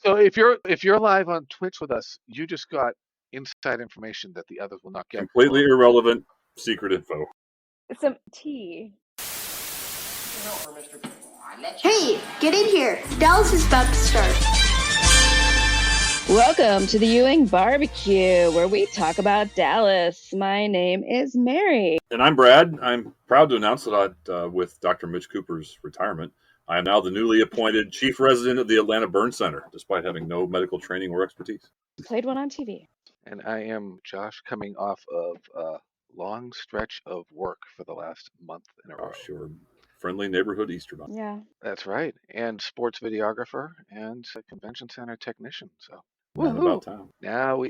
So if you're live on Twitch with us, you just got inside information that the others will not get. Completely irrelevant secret info. Some tea. Hey, get in here. Dallas is about to start. Welcome to the Ewing Barbecue, where we talk about Dallas. My name is Mary. And I'm Brad. I'm proud to announce that with Dr. Mitch Cooper's retirement, I am now the newly appointed chief resident of the Atlanta Burn Center, despite having no medical training or expertise. Played one on TV. And I am Josh, coming off of a long stretch of work for the last month in a row. Sure. Friendly neighborhood Easter bunny. Yeah. That's right. And sports videographer and a convention center technician. So Not about time.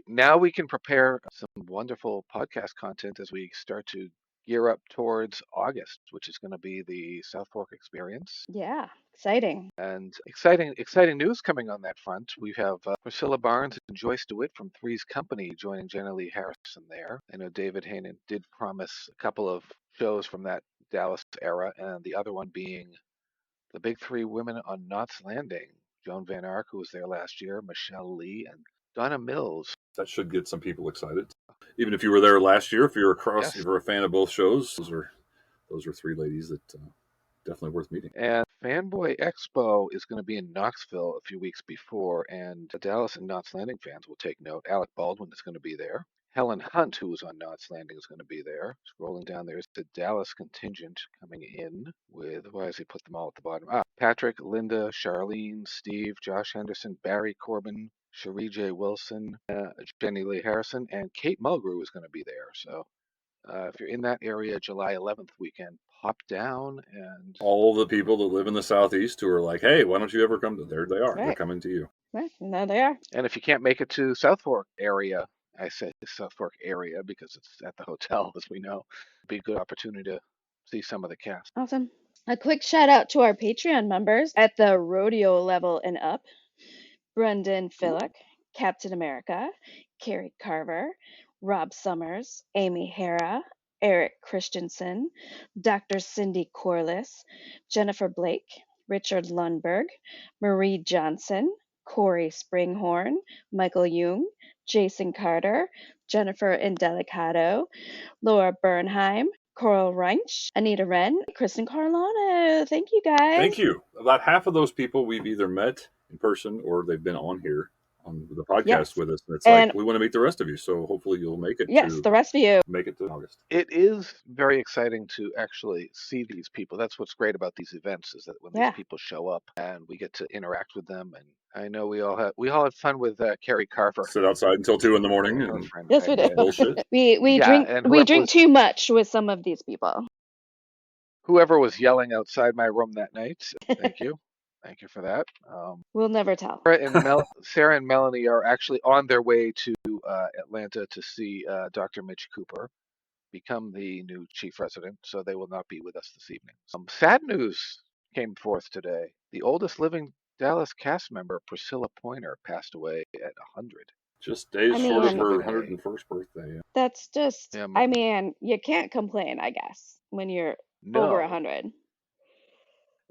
now we can prepare some wonderful podcast content as we start to gear up towards August, which is going to be the Southfork experience. Yeah. Exciting. And exciting news coming on that front. We have Priscilla Barnes and Joyce DeWitt from Three's Company joining Jenna Lee Harrison there. I know David Hainan did promise a couple of shows from that Dallas era, and the other one being the big three women on Knott's Landing. Joan Van Ark, who was there last year, Michelle Lee, and Donna Mills. That should get some people excited. Even if you were there last year, if you're Yes. if you're a fan of both shows, those are three ladies that definitely worth meeting. And Fanboy Expo is going to be in Knoxville a few weeks before, and the Dallas and Knott's Landing fans will take note. Alec Baldwin is going to be there. Helen Hunt, who was on Knott's Landing, is going to be there. Scrolling down, there's the Dallas contingent coming in with, why does he put them all at the bottom? Patrick, Linda, Charlene, Steve, Josh Henderson, Barry Corbin, Cherie J. Wilson, Jenny Lee Harrison, and Kate Mulgrew is going to be there. So if you're in that area, July 11th weekend, pop down and All the people that live in the Southeast who are like, hey, why don't you ever come to there? They are. They're Right. coming to you. Right. And there they are. And if you can't make it to Southfork area, I say Southfork area because it's at the hotel, as we know, it'd be a good opportunity to see some of the cast. Awesome. A quick shout out to our Patreon members at the rodeo level and up. Brendan Phillick, Captain America, Carrie Carver, Rob Summers, Amy Hara, Eric Christensen, Dr. Cindy Corliss, Jennifer Blake, Richard Lundberg, Marie Johnson, Corey Springhorn, Michael Jung, Jason Carter, Jennifer Indelicato, Laura Bernheim, Coral Reinsch, Anita Wren, Kristen Carlano. Thank you, guys. Thank you. About half of those people we've either met in person or they've been on here on the podcast Yes. with us. And it's And- like, we want to meet the rest of you. So hopefully you'll make it Yes, to the rest of you. make it to August. It is very exciting to actually see these people. That's what's great about these events is that when Yeah. these people show up and we get to interact with them. And I know we all had fun with Carrie Carver. Sit outside until 2 a.m. Her and friend Yes, we Peggy. do. bullshit. We Yeah, and we whoever drink was- too much with some of these people. Whoever was yelling outside my room that night, thank you. Thank you for that. We'll never tell. Sarah and Melanie are actually on their way to Atlanta to see Dr. Mitch Cooper become the new chief resident, so they will not be with us this evening. Some sad news came forth today. The oldest living Dallas cast member, Priscilla Pointer, passed away at 100. Just days I short of mean- her 101st birthday. Yeah. That's just, Yeah, I mean, you can't complain, I guess, when you're over 100.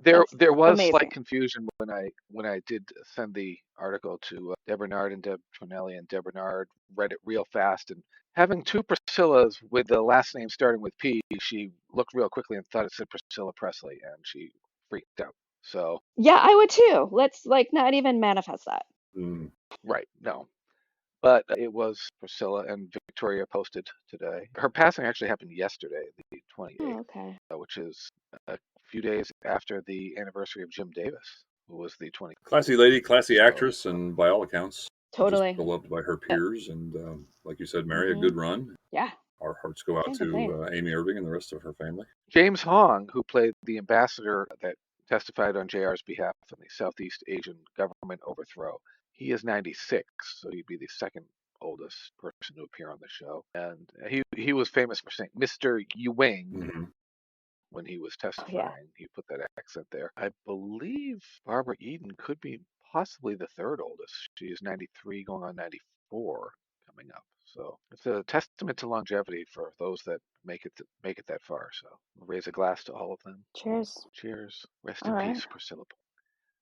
There That's was amazing. slight confusion when I did send the article to Deb Bernard and Deb Trinelli, and Deb Bernard read it real fast, and having two Priscillas with the last name starting with P, she looked real quickly and thought it said Priscilla Presley, and she freaked out. So Yeah, I would too. Let's not even manifest that. right, no. But it was Priscilla, and Victoria posted today. Her passing actually happened yesterday, the 28th, Oh, okay. which is a few days after the anniversary of Jim Davis, who was the 20th. Classy lady, classy actress, and by all accounts, Totally. just beloved by her peers. And like you said, Mary, Mhm. a good run. Yeah. Our hearts go out Can't to complain. Amy Irving and the rest of her family. James Hong, who played the ambassador that testified on JR's behalf in the Southeast Asian government overthrow, he is 96, so he'd be the second oldest person to appear on the show. And he was famous for saying Mr. Ewing Mm-hmm. when he was testifying. Yeah. He put that accent there. I believe Barbara Eden could be possibly the third oldest. She is 93 going on 94 coming up. So it's a testament to longevity for those that make it that far. So we'll raise a glass to all of them. Cheers. Cheers. Rest All in right. peace, Priscilla.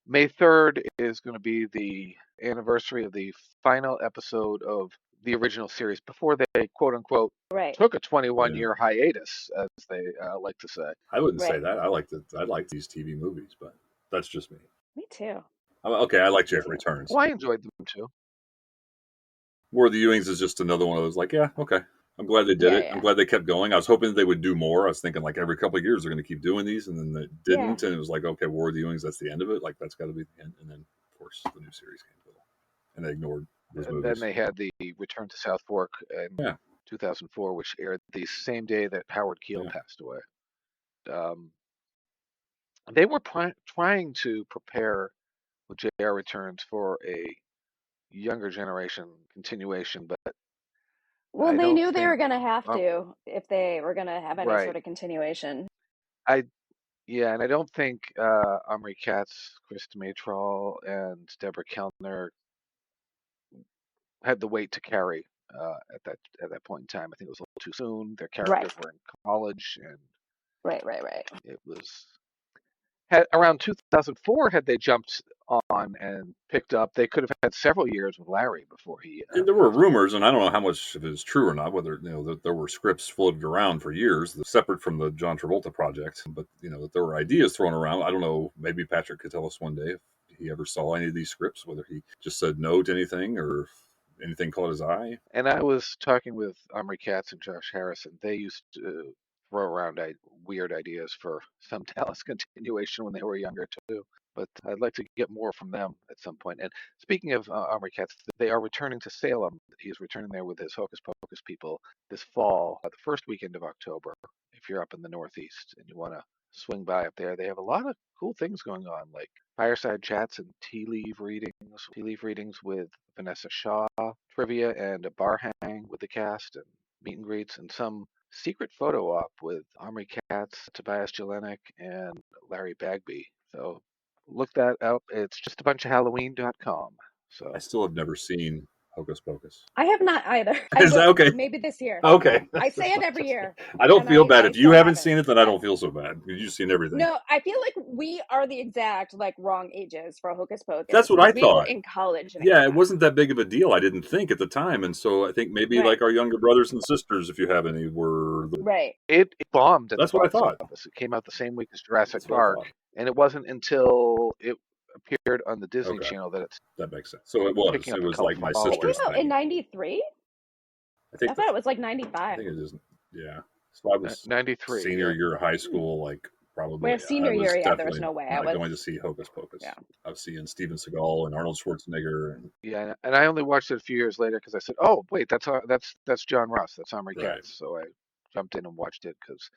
May 3rd is going to be the anniversary of the final episode of the original series before they quote unquote Right. took a Yeah. 21-year hiatus, as they like to say. I wouldn't say Right. that. I like these TV movies, but that's just me. Me too. Okay, I like Me Jerry too. Returns. Well, I enjoyed them too. War of the Ewings is just another one of those, like, yeah, okay. I'm glad they did Yeah, it. I'm yeah. glad they kept going. I was hoping they would do more. I was thinking, like, every couple of years they're going to keep doing these, and then they didn't. Yeah. And it was like, okay, War of the Ewings, that's the end of it. Like, that's got to be the end. And then, of course, the new series came, and they ignored those And movies. then they had the Return to Southfork in Yeah. 2004, which aired the same day that Howard Keel Yeah. passed away. They were trying to prepare with J.R. Returns for a younger generation continuation, but Well, I they don't knew they think were going to have um, to if they were going to have any right. sort of continuation. I Yeah, and I don't think Omri Katz, Chris Demetral, and Deborah Kellner had the weight to carry at that point in time. I think it was a little too soon. Their characters Right. were in college, and Right. it was around 2004. Had they jumped on and picked up, they could have had several years with Larry before he And there were passed away. rumors, and I don't know how much of it is true or not. Whether that there were scripts floated around for years, separate from the John Travolta project, but that there were ideas thrown around. I don't know. Maybe Patrick could tell us one day if he ever saw any of these scripts, whether he just said no to anything or if anything caught his eye. And I was talking with Omri Katz and Josh Harrison. They used to throw around weird ideas for some Dallas continuation when they were younger too. But I'd like to get more from them at some point. And speaking of Omri Katz, they are returning to Salem. He's returning there with his Hocus Pocus people this fall, the first weekend of October. If you're up in the Northeast and you want to swing by up there, they have a lot of cool things going on, like fireside chats and tea leaf readings with Vanessa Shaw, trivia and a bar hang with the cast, and meet and greets, and some secret photo op with Omri Katz, Tobias Jelinek, and Larry Bagby. So look that up. It's just a bunch of Halloween.com. I So still have never seen Hocus Pocus. I have not either. I Is that will. okay? Maybe this year. Okay, I say that's it not every just. year. I don't And feel bad I if you still haven't haven't. seen it. Then I But don't feel so bad because you've seen everything. no, I feel like we are the exact wrong ages for Hocus Pocus. That's what I We were thought. in college. And Yeah, it wasn't that big of a deal. I didn't think at the time, and so I think maybe Right. like our younger brothers and sisters, if you have any, were. Right. it bombed at the That's what I box thought. office. It came out the same week as Jurassic That's what I Park, thought. and it wasn't until it appeared on the Disney Okay, Channel that it's that makes sense. So it was. picking It up a was cult like my It came sister's following. out in thing. '93. I I think. thought it was like I '95. think it is. Yeah. So I was 93, senior yeah. year of high school, like probably. Where I senior was year, yeah, there was definitely no way. I not was. going to see Hocus Pocus. Yeah. I was seeing Steven Seagal and Arnold Schwarzenegger, and Yeah, and I only watched it a few years later because I said, "Oh, wait, that's John Ross, that's Omri right. Katz." So I jumped in and watched it because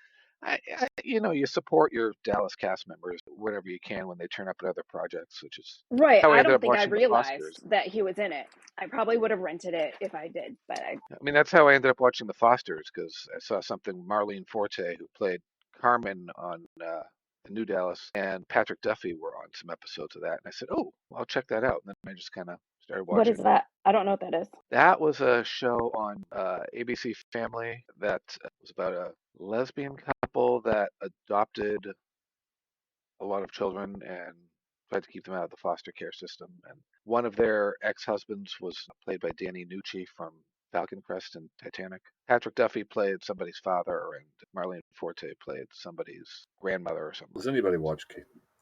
you support your Dallas cast members whatever you can when they turn up at other projects, which is Right. how I I ended don't up think I watching The Fosters. realized that he was in it. I probably would have rented it if I did, but I. I mean, that's how I ended up watching The Fosters because I saw something Marlene Forte, who played Carmen on the New Dallas, and Patrick Duffy were on some episodes of that, and I said, "Oh, well, I'll check that out." And then I just kind of started What is watching. that? I don't know what that is. That was a show on ABC Family that was about a lesbian couple that adopted a lot of children and tried to keep them out of the foster care system. And one of their ex-husbands was played by Danny Nucci from Falcon Crest and Titanic. Patrick Duffy played somebody's father, and Marlene Forte played somebody's grandmother or something Does like anybody watch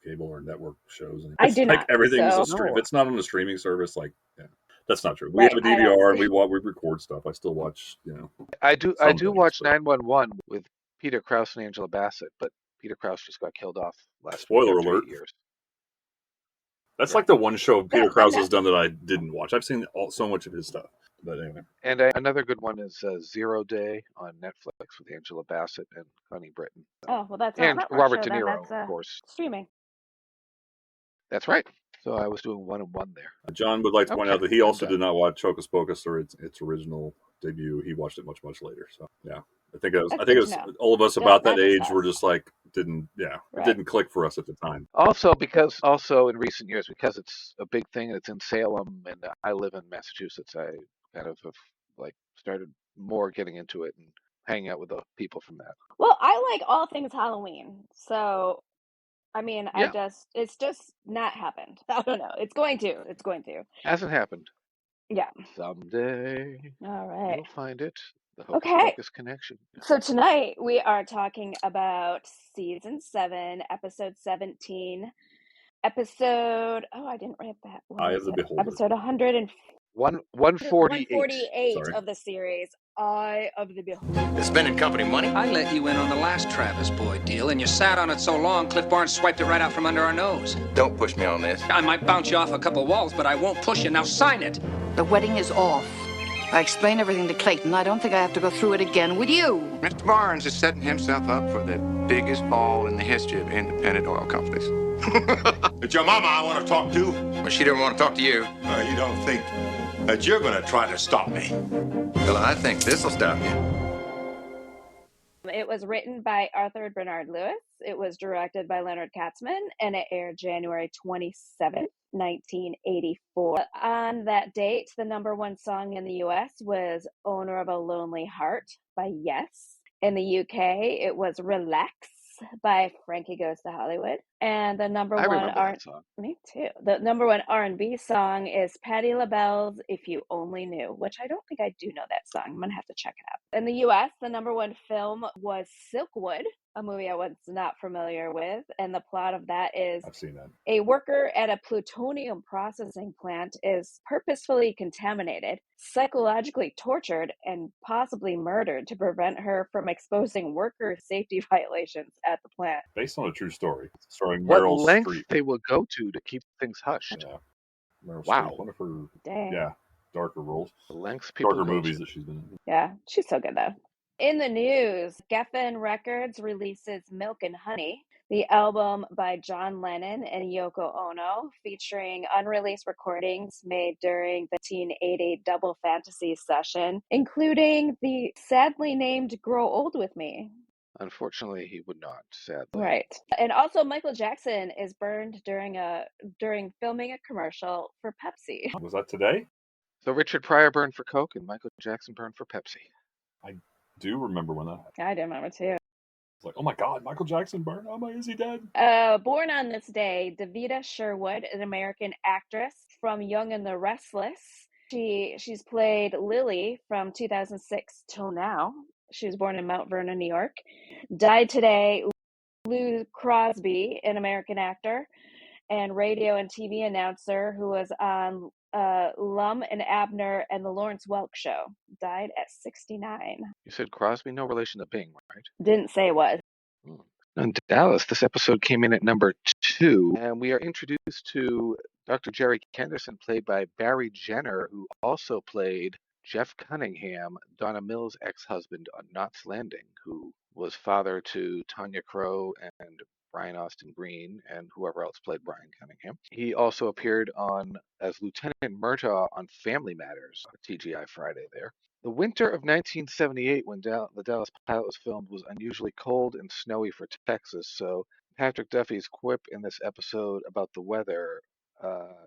cable or network shows? I It's do like not. everything is So a stream. If that. it's not on a streaming service, like yeah, that's not true. We have right, a I don't. DVR and we record stuff. I still watch, I some do things, watch but 911 with Peter Krause and Angela Bassett, but Peter Krause just got killed off last week spoiler after alert. 8 years. That's Yeah. like the one show Peter That Krause no. has done that I didn't watch. I've seen so much of his stuff, but anyway. And another good one is Zero Day on Netflix with Angela Bassett and Connie Britton. Oh well, that's not a And network Robert show De then. Niro, That's of course. streaming. That's right. So I was doing 1 and 1 there. John would like to point Okay, out that he also I'm did done. not watch Hocus Pocus or its original debut. He watched it much later. So yeah, That's I think good it to was know. all of us Just about that not just age were us. just like it Right. didn't click for us at the time. Also in recent years, because it's a big thing, it's in Salem, and I live in Massachusetts. I kind of have like started more getting into it and hanging out with the people from that. Well, I like all things Halloween, so I mean, Yeah, it's just not happened. I don't know. It's going to. It's going to. hasn't happened. Yeah. Someday All right. you'll find it. The Hocus Okay. Pocus connection. So tonight we are talking about season 7, episode 17. I didn't write that. What Eye is of the it? Beholder. Episode 100 148. 148 Sorry. of the series, Eye of the Beholder. You're spending company money? I let you in on the last Travis Boy deal, and you sat on it so long, Cliff Barnes swiped it right out from under our nose. Don't push me on this. I might bounce you off a couple walls, but I won't push you. Now sign it. The wedding is off. I explained everything to Clayton. I don't think I have to go through it again with you. Mr. Barnes is setting himself up for the biggest fall in the history of independent oil companies. It's your mama I want to talk to. Well, she didn't want to talk to you. You don't think that you're going to try to stop me? Well, I think this will stop you. It was written by Arthur Bernard Lewis. It was directed by Leonard Katzman, and it aired January 27th, 1984. On that date, the number one song in the U.S. was Owner of a Lonely Heart by Yes. In the UK, it was Relax by Frankie Goes to Hollywood. And the number I one remember that song. Me too. The number one R&B song is Patti LaBelle's If You Only Knew, which I don't think I do know that song. I'm going to have to check it out. In the US, the number one film was Silkwood, a movie I was not familiar with. And the plot of that is I've seen that. a worker at a plutonium processing plant is purposefully contaminated, psychologically tortured, and possibly murdered to prevent her from exposing worker safety violations at the plant. Based on a true story, starring What Meryl length Streep. they will go to keep things hushed. Yeah. Meryl Wow. Streep, one of her Dang. darker roles, The lengths people darker go movies to. that she's been in. Yeah, she's so good though. In the news, Geffen Records releases Milk and Honey, the album by John Lennon and Yoko Ono, featuring unreleased recordings made during the 1980 Double Fantasy session, including the sadly named Grow Old With Me. Unfortunately, he would not, sadly. Right. And also Michael Jackson is burned during filming a commercial for Pepsi. Was that today? So Richard Pryor burned for Coke and Michael Jackson burned for Pepsi. I do remember when that happened. I do remember too. It's like, oh my God, Michael Jackson burned? Oh my, is he dead? Born on this day, Davida Sherwood, an American actress from Young and the Restless. She's played Lily from 2006 till now. She was born in Mount Vernon, New York. Died today, Lou Crosby, an American actor and radio and TV announcer who was on Lum and Abner and the Lawrence Welk Show. Died at 69. You said Crosby, no relation to Bing, right? Didn't say was. In Dallas, this episode came in at number 2, and we are introduced to Dr. Jerry Kenderson, played by Barry Jenner, who also played Jeff Cunningham, Donna Mills' ex-husband on Knots Landing, who was father to Tanya Crow and Brian Austin Green, and whoever else played Brian Cunningham. He also appeared as Lieutenant Murtaugh on Family Matters, TGI Friday there. The winter of 1978, when the Dallas pilot was filmed, was unusually cold and snowy for Texas, so Patrick Duffy's quip in this episode about the weather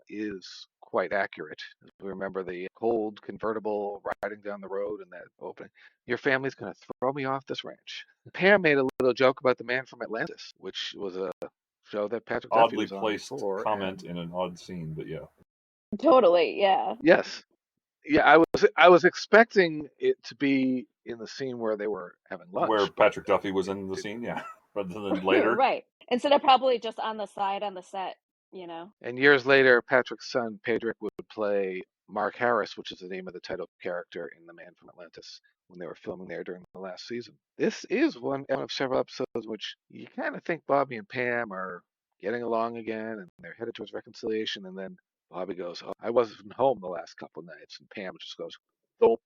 is quite accurate. We remember the cold convertible riding down the road and that opening. Your family's going to throw me off this ranch. Pam made a little joke about the man from Atlantis, which was a show that Patrick Duffy Oddly was on placed before. comment in an odd scene, but yeah. Totally, yeah. Yes. Yeah, I was expecting it to be in the scene where they were having lunch. Where Patrick Duffy was in the scene, yeah. Rather than later. Right. Instead of probably just on the side on the set, you know. And years later, Patrick's son, Pedrick, would play Mark Harris, which is the name of the title character in The Man from Atlantis, when they were filming there during the last season. This is one of several episodes which you kind of think Bobby and Pam are getting along again, and they're headed towards reconciliation, and then Bobby goes, "Oh, I wasn't home the last couple of nights," and Pam just goes, "Gulp."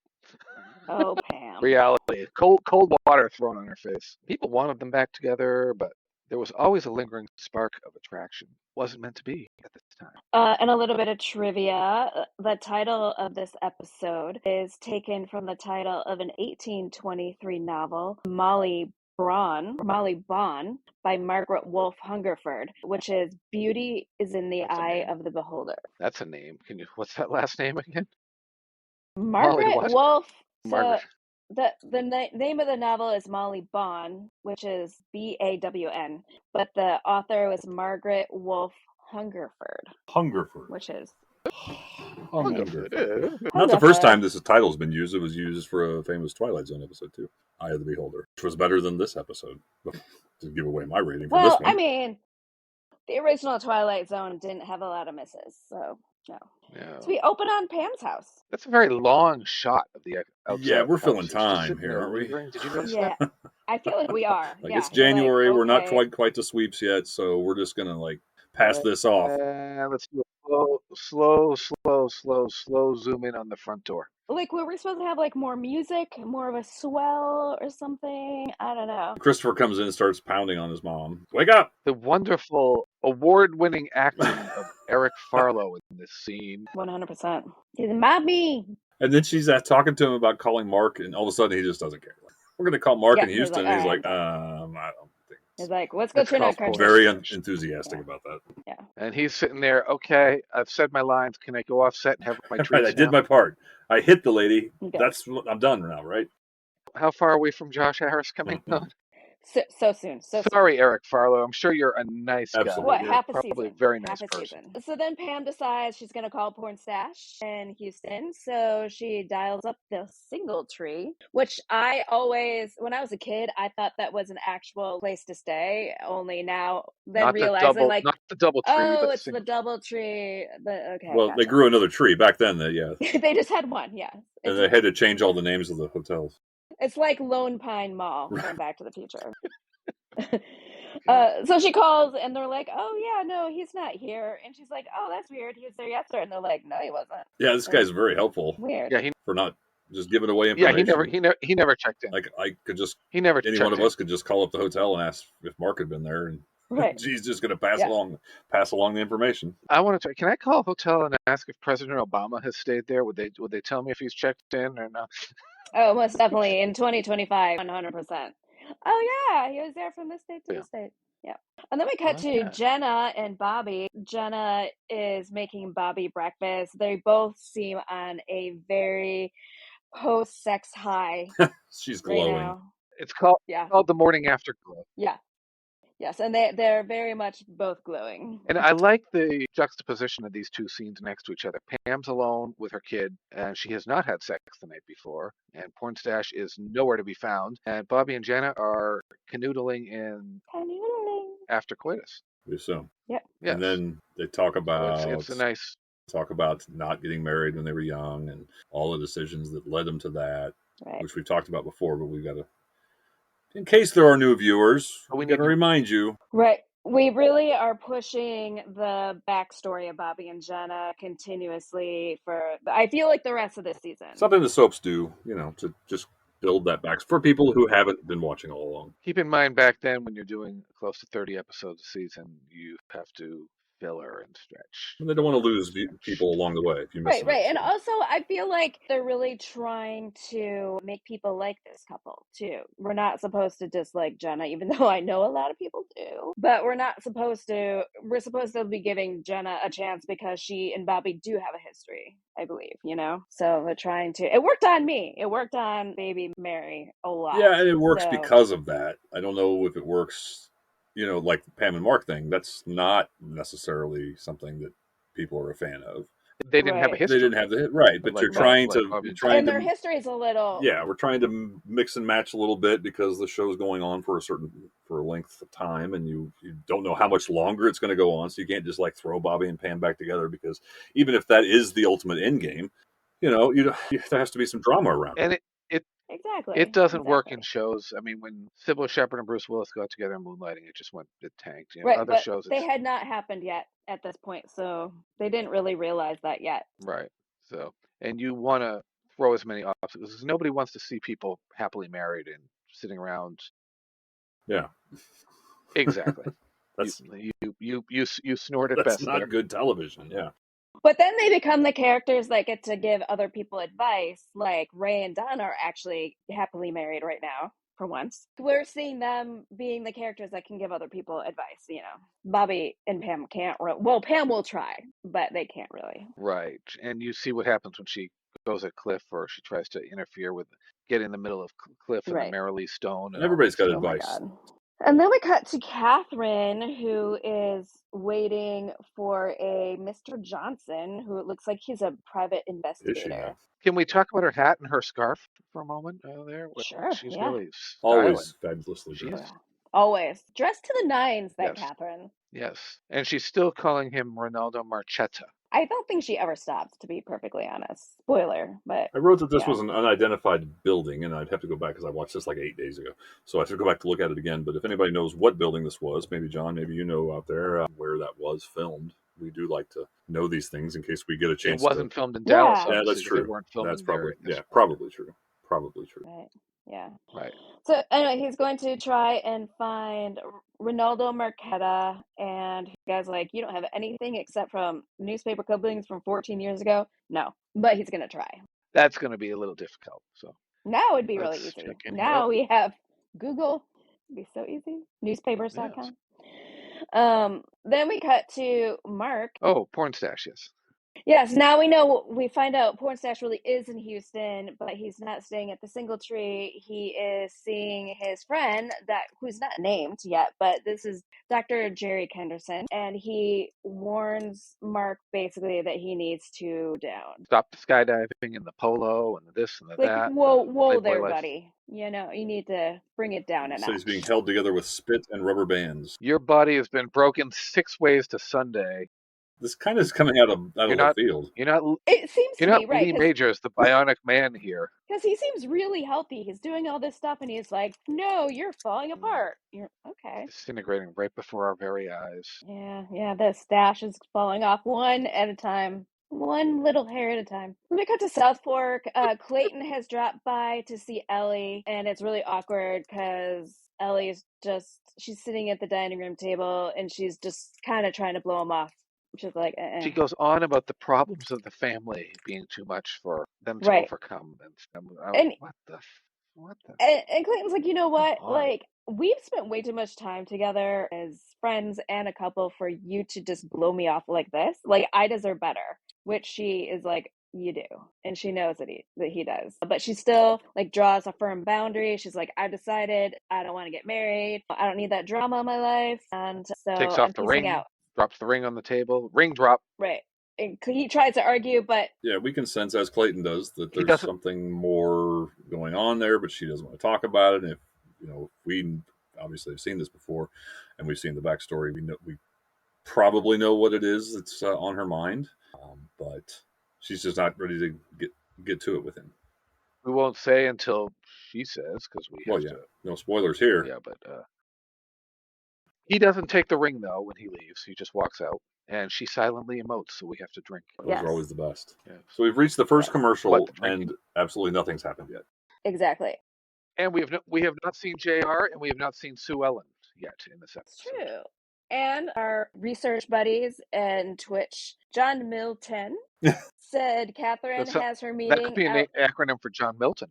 Oh, Pam. Reality, cold water thrown on her face. People wanted them back together, but there was always a lingering spark of attraction. Wasn't meant to be at this time. And a little bit of trivia. The title of this episode is taken from the title of an 1823 novel, Molly Bawn by Margaret Wolfe Hungerford, which is Beauty is in the Eye of the Beholder. That's a name. What's that last name again? Margaret Wolfe. Margaret. the name of the novel is Molly Bawn, which is Bawn, but the author was Margaret Wolfe Hungerford, Hungerford. which is Hungerford. Not the first time this title's been used. It was used for a famous Twilight Zone episode too, Eye of the Beholder, which was better than this episode. To give away my rating for this one. I mean, the original Twilight Zone didn't have a lot of misses, so no. No. So we open on Pam's house. That's a very long shot of the outside. Yeah, we're filling She's just time sitting here, there aren't we? lingering. Did you notice Yeah, that? I feel like we are. Like yeah, it's January. you're like, We're not okay. quite to sweeps yet, so we're just gonna like pass this off. Let's do a slow zoom in on the front door. Like, were we supposed to have like more music, more of a swell or something? I don't know. Christopher comes in and starts pounding on his mom. Wake up! The wonderful award-winning acting of Eric Farlow in this scene. 100%. He's mommy. And then she's talking to him about calling Mark, and all of a sudden he just doesn't care. We're gonna call Mark in Houston, and he's like, I don't think. He's like, let's go turn our car. Very enthusiastic about that. Yeah. And he's sitting there. Okay, I've said my lines. Can I go off set and have my treats? Right, I did my part. I hit the lady. Okay. I'm done now, right? How far are we from Josh Harris coming on? So soon. Sorry, Eric Farlow. I'm sure you're a nice guy. What, You're half a probably season? a very nice half a person. Season. So then Pam decides she's going to call Porn Stash in Houston. So she dials up the single tree, which I always, when I was a kid, I thought that was an actual place to stay. Only now, then Not realizing not the double tree. oh, but it's the double tree. But okay. Well, gotcha. they grew another tree back then. Yeah. They just had one, yeah. And they had to change all the names of the hotels. It's like Lone Pine Mall from Back to the Future. So she calls and they're like, oh yeah, no, he's not here. And she's like, oh, that's weird. He was there yesterday. And they're like, no, he wasn't. Yeah, this guy's very helpful. Weird. Yeah, for not just giving away information. Yeah, he never checked in. Like I could just any one of us could just call up the hotel and ask if Mark had been there, and right. she's just going to pass along the information. I want to. Can I call a hotel and ask if President Obama has stayed there? Would they tell me if he's checked in or not? Oh, most definitely in 2025, 100%. Oh yeah, he was there from this date to this date. Yeah. And then we cut to Jenna and Bobby. Jenna is making Bobby breakfast. They both seem on a very post-sex high. She's glowing. Right now. It's called the morning after glow. Yeah. Yes, and they're very much both glowing. And I like the juxtaposition of these two scenes next to each other. Pam's alone with her kid, and she has not had sex the night before, and Porn Stash is nowhere to be found. And Bobby and Jenna are canoodling after coitus. We assume. Yep. Yes. And then they talk about it's a nice talk about not getting married when they were young and all the decisions that led them to that, which we've talked about before, but we've got to. In case there are new viewers, we got to remind you. Right. We really are pushing the backstory of Bobby and Jenna continuously I feel like the rest of this season. Something the soaps do, to just build that back for people who haven't been watching all along. Keep in mind back then when you're doing close to 30 episodes a season, you have to filler and stretch. And they don't want to lose people along the way if you miss them. Right. And also, I feel like they're really trying to make people like this couple, too. We're not supposed to dislike Jenna, even though I know a lot of people do. But we're supposed to be giving Jenna a chance because she and Bobby do have a history, I believe, So they're trying to. It worked on me. It worked on baby Mary a lot. Yeah, and it works because of that. I don't know if it works. Like the Pam and Mark thing, that's not necessarily something that people are a fan of. They didn't have a history. They didn't have but like, you're trying and their history is a little. Yeah, we're trying to mix and match a little bit because the show's going on for a length of time, and you don't know how much longer it's going to go on, so you can't just throw Bobby and Pam back together because even if that is the ultimate end game, there has to be some drama around it. Exactly. It doesn't work in shows. I mean, when Sybil Shepherd and Bruce Willis got together in Moonlighting, it tanked. Right, other but shows, they had not happened yet at this point, so they didn't really realize that yet. Right. So, and you want to throw as many obstacles because nobody wants to see people happily married and sitting around. Yeah. Exactly. That's you snorted that's best. Not there. good television. Yeah. But then they become the characters that get to give other people advice. Like Ray and Don are actually happily married right now, for once. We're seeing them being the characters that can give other people advice, Bobby and Pam can't Pam will try, but they can't really. Right. And you see what happens when she goes at Cliff, or she tries to interfere with getting in the middle of Cliff and Right. the Merrily Stone. And Everybody's got Oh my advice. God. And then we cut to Catherine, who is waiting for a Mr. Johnson, who it looks like he's a private Is she investigator. now? Can we talk about her hat and her scarf for a moment there? Sure, She's yeah. really Always styling. fabulously She dressed. is. Always. Dressed to the nines, that Yes. Catherine. Yes. And she's still calling him Ronaldo Marchetta. I don't think she ever stops, to be perfectly honest. Spoiler, but I wrote that this yeah. was an unidentified building, and I'd have to go back because I watched this like 8 days ago. So I have to go back to look at it again. But if anybody knows what building this was, maybe John, maybe you know out there where that was filmed. We do like to know these things in case we get a It chance wasn't filmed in Dallas, Yeah. Yeah, obviously, that's 'cause they true. weren't filming That's there probably at this point. probably true. Probably true. Right. Yeah. Right. So anyway, he's going to try and find Ronaldo Marchetta, and the guy's like, "You don't have anything except from newspaper clippings from 14 years ago." No, but he's gonna try. That's going to be a little difficult. So Now would be really let's easy. check in here. Now Oh, we have Google. It'd be so easy. Newspapers.com. Then we cut to Mark. oh, porn stash, yes. Yes, now we find out Porn Stash really is in Houston, but he's not staying at the Single Tree. He is seeing his friend who's not named yet, but this is Dr. Jerry Kenderson, and he warns Mark basically that he needs to down. Stop the skydiving and the polo and the this and the Like, that. whoa Playboy there, life. buddy. You need to bring it down a So he's notch. being held together with spit and rubber bands. Your body has been broken 6 ways to Sunday. This kind of is coming out of the field. You're not It seems You're to not be, right, Lee Majors, the bionic man here. because he seems really healthy. He's doing all this stuff, and he's like, "No, you're falling apart." You're okay. Disintegrating right before our very eyes. Yeah, the stash is falling off one at a time. One little hair at a time. Let me cut to Southfork. Clayton has dropped by to see Ellie, and it's really awkward because Ellie's she's sitting at the dining room table, and she's just kind of trying to blow him off. She's like, She goes on about the problems of the family being too much for them to Right. overcome. And what the? And Clayton's like, you know what? Come on. Like, we've spent way too much time together as friends and a couple for you to just blow me off like this. Like, I deserve better. Which she is like, you do, and she knows that he does. But she still like draws a firm boundary. She's like, I've decided I don't want to get married. I don't need that drama in my life, and so Takes I'm off the peacing ring, out. drops the ring on the table. Ring drop. Right. And he tries to argue, but Yeah, we can sense, as Clayton does, that He there's doesn't- something more going on there, but she doesn't want to talk about it. And if we obviously have seen this before, and we've seen the backstory, we probably know what it is that's on her mind, but she's just not ready to get to it with him. We won't say until she says, because we have to. No spoilers here. Yeah, but he doesn't take the ring though when he leaves. He just walks out, and she silently emotes. So we have to drink. Those are always the best. Yeah. So we've reached the first commercial, What, and absolutely nothing's happened yet. exactly. And we have not seen J.R. and we have not seen Sue Ellen yet in this episode. True. And our research buddies and Twitch, John Milton, said Catherine has her meeting. That could be an acronym for John Milton.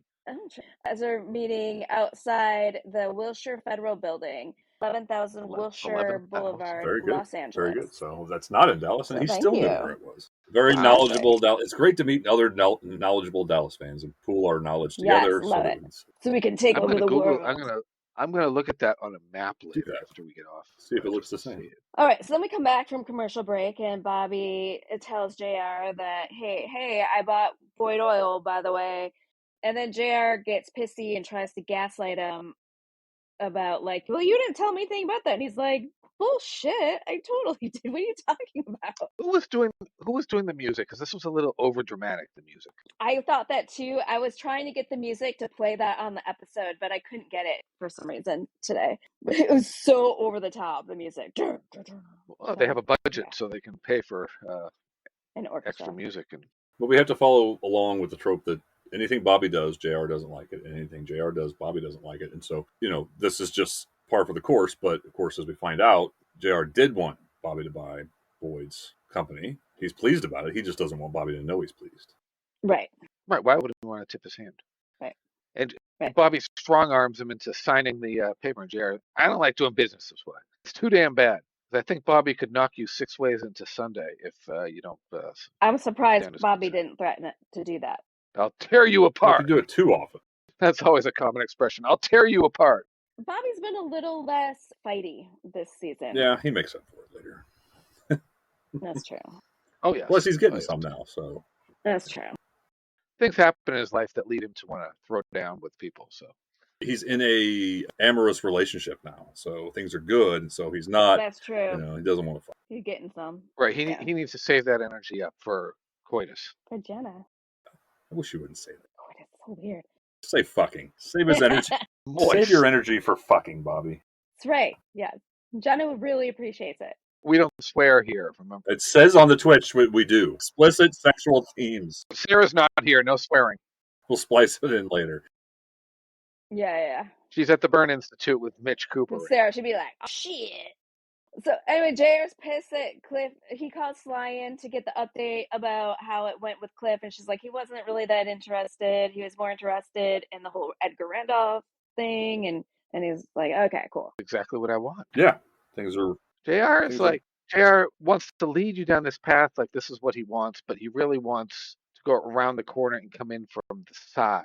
As her meeting outside the Wilshire Federal Building, 11,000 Wilshire Boulevard, Very good. Los Angeles. Very good. So that's not in Dallas, and So he thank still knew you. where it was. Very knowledgeable. It's great to meet other knowledgeable Dallas fans and pool our knowledge together. Yes, love it. So we can take over the world. I'm gonna look at that on a map later after we get off. See if it looks the same. All right, so then we come back from commercial break, and Bobby tells JR that, hey, I bought Boyd Oil, by the way. And then JR gets pissy and tries to gaslight him about, like, well, you didn't tell me anything about that. And he's like, bullshit, I totally did. What are you talking about? Who was doing the music? Because this was a little over dramatic, the music. I thought that too. I was trying to get the music to play that on the episode, but I couldn't get it for some reason today. It was so over the top, the music. Well, they have a budget, so they can pay for an extra music. But we have to follow along with the trope that anything Bobby does, JR doesn't like it. And anything JR does, Bobby doesn't like it. And so, this is just par for the course. But of course, as we find out, JR did want Bobby to buy Boyd's company. He's pleased about it. He just doesn't want Bobby to know he's pleased. Right. Right. Why would he want to tip his hand? Right. And Bobby strong arms him into signing the paper. And JR, I don't like doing business this way. It's too damn bad. I think Bobby could knock you 6 ways into Sunday if you don't. I'm surprised Bobby didn't threaten to do that. I'll tear you Well, if you apart. do it too often. That's always a common expression. I'll tear you apart. Bobby's been a little less fighty this season. Yeah, he makes up for it later. That's true. Oh, yes. Plus, he's getting Oh, yes. some now, so. That's true. Things happen in his life that lead him to want to throw down with people. So He's in a amorous relationship now, so things are good, and so he's not, That's true. he doesn't want to fight. He's getting some. right, he Yeah. he needs to save that energy up for coitus. For Jenna. I wish you wouldn't say that. Oh, that's so weird. Say fucking. Save his energy. Save your energy for fucking, Bobby. That's right. Yeah. Jenna really appreciates it. We don't swear here, remember? It says on the Twitch we do. Explicit sexual themes. Sarah's not here. No swearing. We'll splice it in later. Yeah. She's at the Burn Institute with Mitch Cooper. Sarah should be like, oh, shit. So anyway, JR's pissed at Cliff. He called Sly in to get the update about how it went with Cliff, and she's like, he wasn't really that interested. He was more interested in the whole Edgar Randolph thing, and he's like, okay, cool. Exactly what I want. Yeah, things are. JR is like, JR wants to lead you down this path, like this is what he wants, but he really wants to go around the corner and come in from the side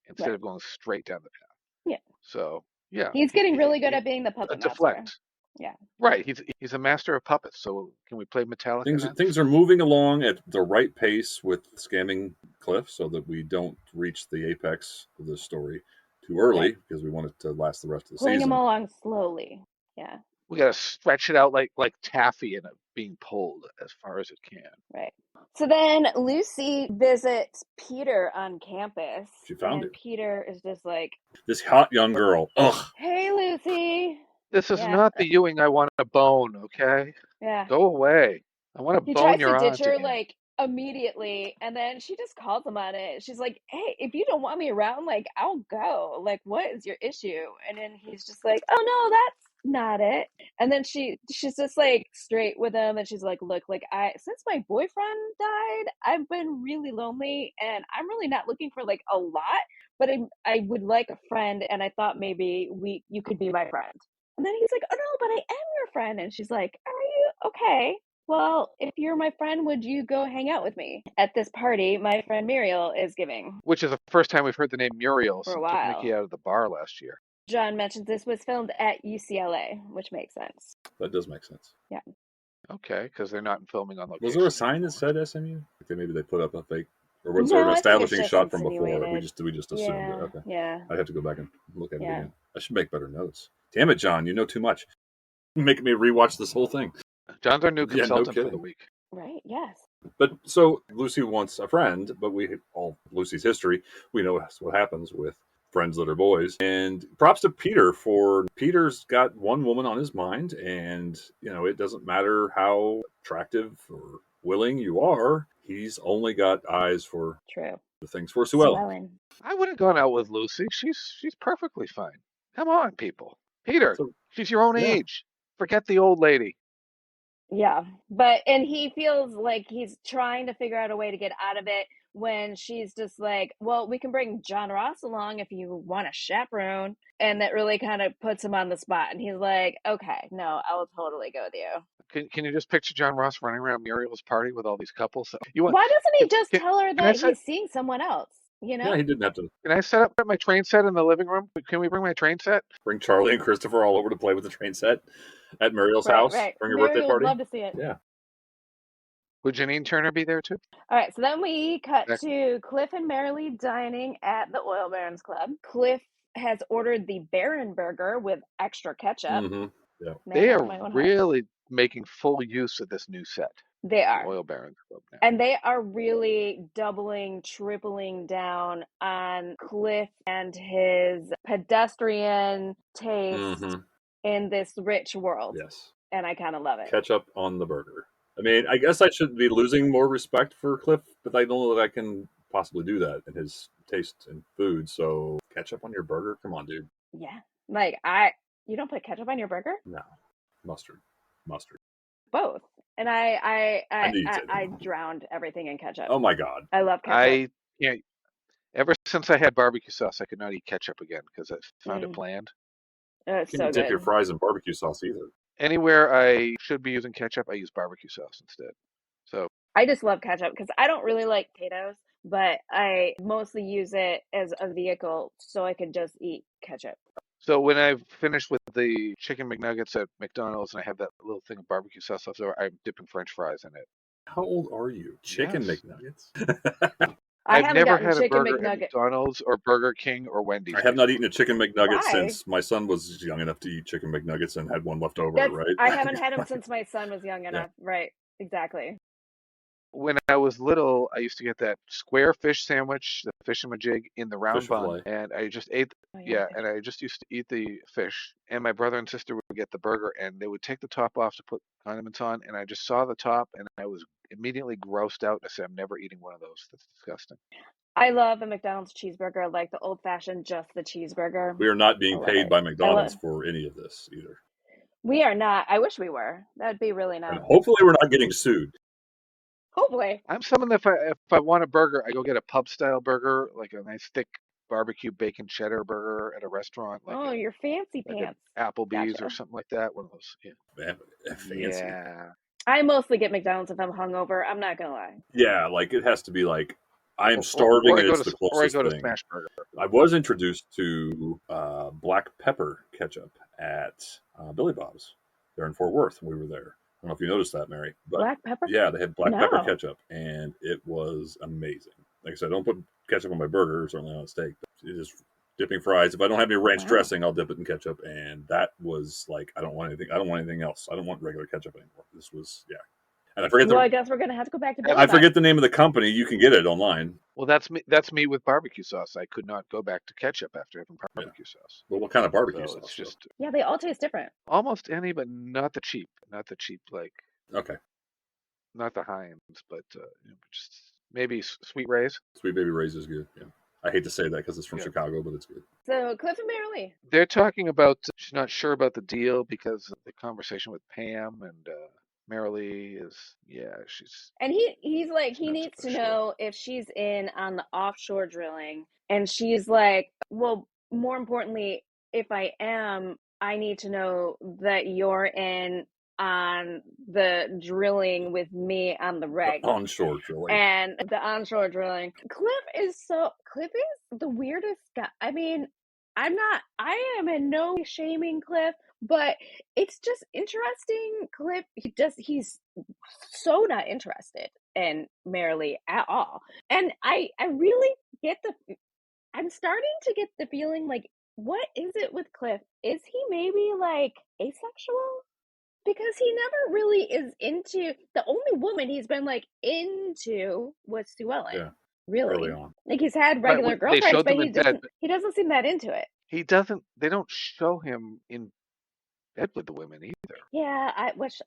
instead of going straight down the path. Yeah. So yeah, he's getting really good at being the puppet master. Deflect. Yeah. Right. He's a master of puppets. So can we play Metallica? Things are moving along at the right pace with scamming Cliff, so that we don't reach the apex of this story too early, because we want it to last the rest of the Pulling season. him along slowly. Yeah. We gotta stretch it out like taffy and it being pulled as far as it can. Right. So then Lucy visits Peter on campus. She found him. him. Peter is just like, this hot young girl. Ugh. hey, Lucy. This is not the Ewing I want to bone, okay? Yeah. Go away. I want to bone your aunt. He tries to ditch her like immediately, and then she just calls him on it. She's like, hey, if you don't want me around, like, I'll go. Like, what is your issue? And then he's just like, oh no, that's not it. And then she's just like straight with him, and she's like, look, like, since my boyfriend died, I've been really lonely, and I'm really not looking for like a lot, but I would like a friend, and I thought maybe you could be my friend. And then he's like, oh no, but I am your friend. And she's like, are you? Okay. Well, if you're my friend, would you go hang out with me at this party my friend Muriel is giving? Which is the first time we've heard the name Muriel since a while. took Mickey out of the bar last year. John mentions this was filmed at UCLA, which makes sense. That does make sense. Yeah. Okay, because they're not filming on location. Was there a sign that said SMU? Maybe they put up a fake, or was there an establishing shot from before? We just assumed it. Okay. Yeah. I'd have to go back and look at it again. I should make better notes. Damn it, John! You know too much. You're making me rewatch this whole thing. John's our new consultant for the week. Right. Yes. But so Lucy wants a friend, but we all Lucy's history. We know what happens with friends that are boys. And props to Peter for Peter's got one woman on his mind, and it doesn't matter how attractive or willing you are. He's only got eyes for the things for Sue Ellen. I would have gone out with Lucy. She's perfectly fine. Come on, people. Peter, she's your own age. Forget the old lady. Yeah, and he feels like he's trying to figure out a way to get out of it when she's just like, well, we can bring John Ross along if you want a chaperone. And that really kind of puts him on the spot. And he's like, okay, no, I will totally go with you. Can you just picture John Ross running around Muriel's party with all these couples? Why doesn't he just tell her that he's seeing someone else? Yeah, he didn't have to. Can I set up my train set in the living room? Can we bring my train set? Bring Charlie and Christopher all over to play with the train set at Muriel's house. Right. Bring a birthday Muriel party. would love to see it. Yeah. Would Janine Turner be there too? All right, so then we cut to Cliff and Marilee dining at the Oil Barons Club. Cliff has ordered the Baron Burger with extra ketchup. Mm-hmm. Yeah. They are really making full use of this new set. They are. Oil Barons Club now. And they are really doubling, tripling down on Cliff and his pedestrian taste in this rich world. Yes. And I kind of love it. Ketchup on the burger. I mean, I guess I should be losing more respect for Cliff, but I don't know that I can possibly do that in his taste in food. So ketchup on your burger? Come on, dude. Yeah. You don't put ketchup on your burger? No. Mustard. Both. And I drowned everything in ketchup. Oh my God. I love ketchup. I can't. Ever since I had barbecue sauce, I could not eat ketchup again because I found it bland. It's you can't dip your fries in barbecue sauce either. Anywhere I should be using ketchup, I use barbecue sauce instead. So I just love ketchup because I don't really like potatoes, but I mostly use it as a vehicle so I can just eat ketchup. So when I've finished with the chicken McNuggets at McDonald's and I have that little thing of barbecue sauce left over, I'm dipping French fries in it. How old are you? Chicken Yes. McNuggets? I I've haven't never gotten had a chicken burger at McNugget. McDonald's or Burger King or Wendy's I have not before. eaten a chicken McNugget Why? since my son was young enough to eat chicken McNuggets and had one left over, That's right? I haven't had them since my son was young Yeah. enough. Right. Exactly. When I was little, I used to get that square fish sandwich, the fish and majig in the round Fish bun, fillet. and I just ate, Oh, yeah, and I just used to eat the fish. And my brother and sister would get the burger, and they would take the top off to put condiments on, and I just saw the top, and I was immediately grossed out. I said, I'm never eating one of those. That's disgusting. I love a McDonald's cheeseburger, like the old fashioned, just the cheeseburger. We are not I being love paid it. by I McDonald's love. for any of this either. We are not. I wish we were. That'd be really And nice. hopefully we're not getting sued. Hopefully. I'm someone that if I want a burger, I go get a pub style burger, like a nice thick barbecue bacon cheddar burger at a restaurant, Oh, you're fancy like an pants. Applebee's or Gotcha. something like that. One of those. Yeah. Man, fancy. Yeah. I mostly get McDonald's if I'm hungover. I'm not gonna lie. Yeah, like it has to be like I am Or starving I and go it's to the or I closest go to thing. Smash Burger. I was introduced to black pepper ketchup at Billy Bob's there in Fort Worth when we were there. I don't know if you noticed that, Mary. But Black pepper? yeah, they had black pepper No. ketchup, and it was amazing. Like I said, I don't put ketchup on my burger, certainly on a steak. But it is dipping fries. If I don't have any ranch Wow. dressing, I'll dip it in ketchup, and that was like I don't want anything. I don't want anything else. I don't want regular ketchup anymore. This was and I forget Well, I guess we're gonna have to go back to Billy I Bob's. forget the name of the company. You can get it online. Well, that's me. That's me with barbecue sauce. I could not go back to ketchup after having barbecue sauce. Well, what kind of barbecue So sauce? it's just Yeah, they all taste different. almost any, but not the cheap. Not the cheap, like Okay. not the Heinz, but just maybe Sweet Ray's. Sweet Baby Ray's is good. Yeah. I hate to say that because it's from Yeah. Chicago, but it's good. So Cliff and Marilee. They're talking about she's not sure about the deal because of the conversation with Pam and Marilee is she's And he's like, he not needs so to sure. know if she's in on the offshore drilling. And she's like, well, more importantly, if I am, I need to know that you're in on the drilling with me on the rig. Onshore drilling. And the onshore drilling. Cliff is the weirdest guy. I mean, I am in no way shaming Cliff, but it's just interesting. Cliff, he's so not interested in Marilee at all. And I really I'm starting to get the feeling like, what is it with Cliff? Is he maybe like asexual? Because he never really is into, the only woman he's been like into was Sue Ellen. Yeah. Really. Early on. Like he's had Right, regular they girlfriends, showed but them in bed. he doesn't seem that into it. He doesn't. They don't show him in bed with the women either. Yeah, which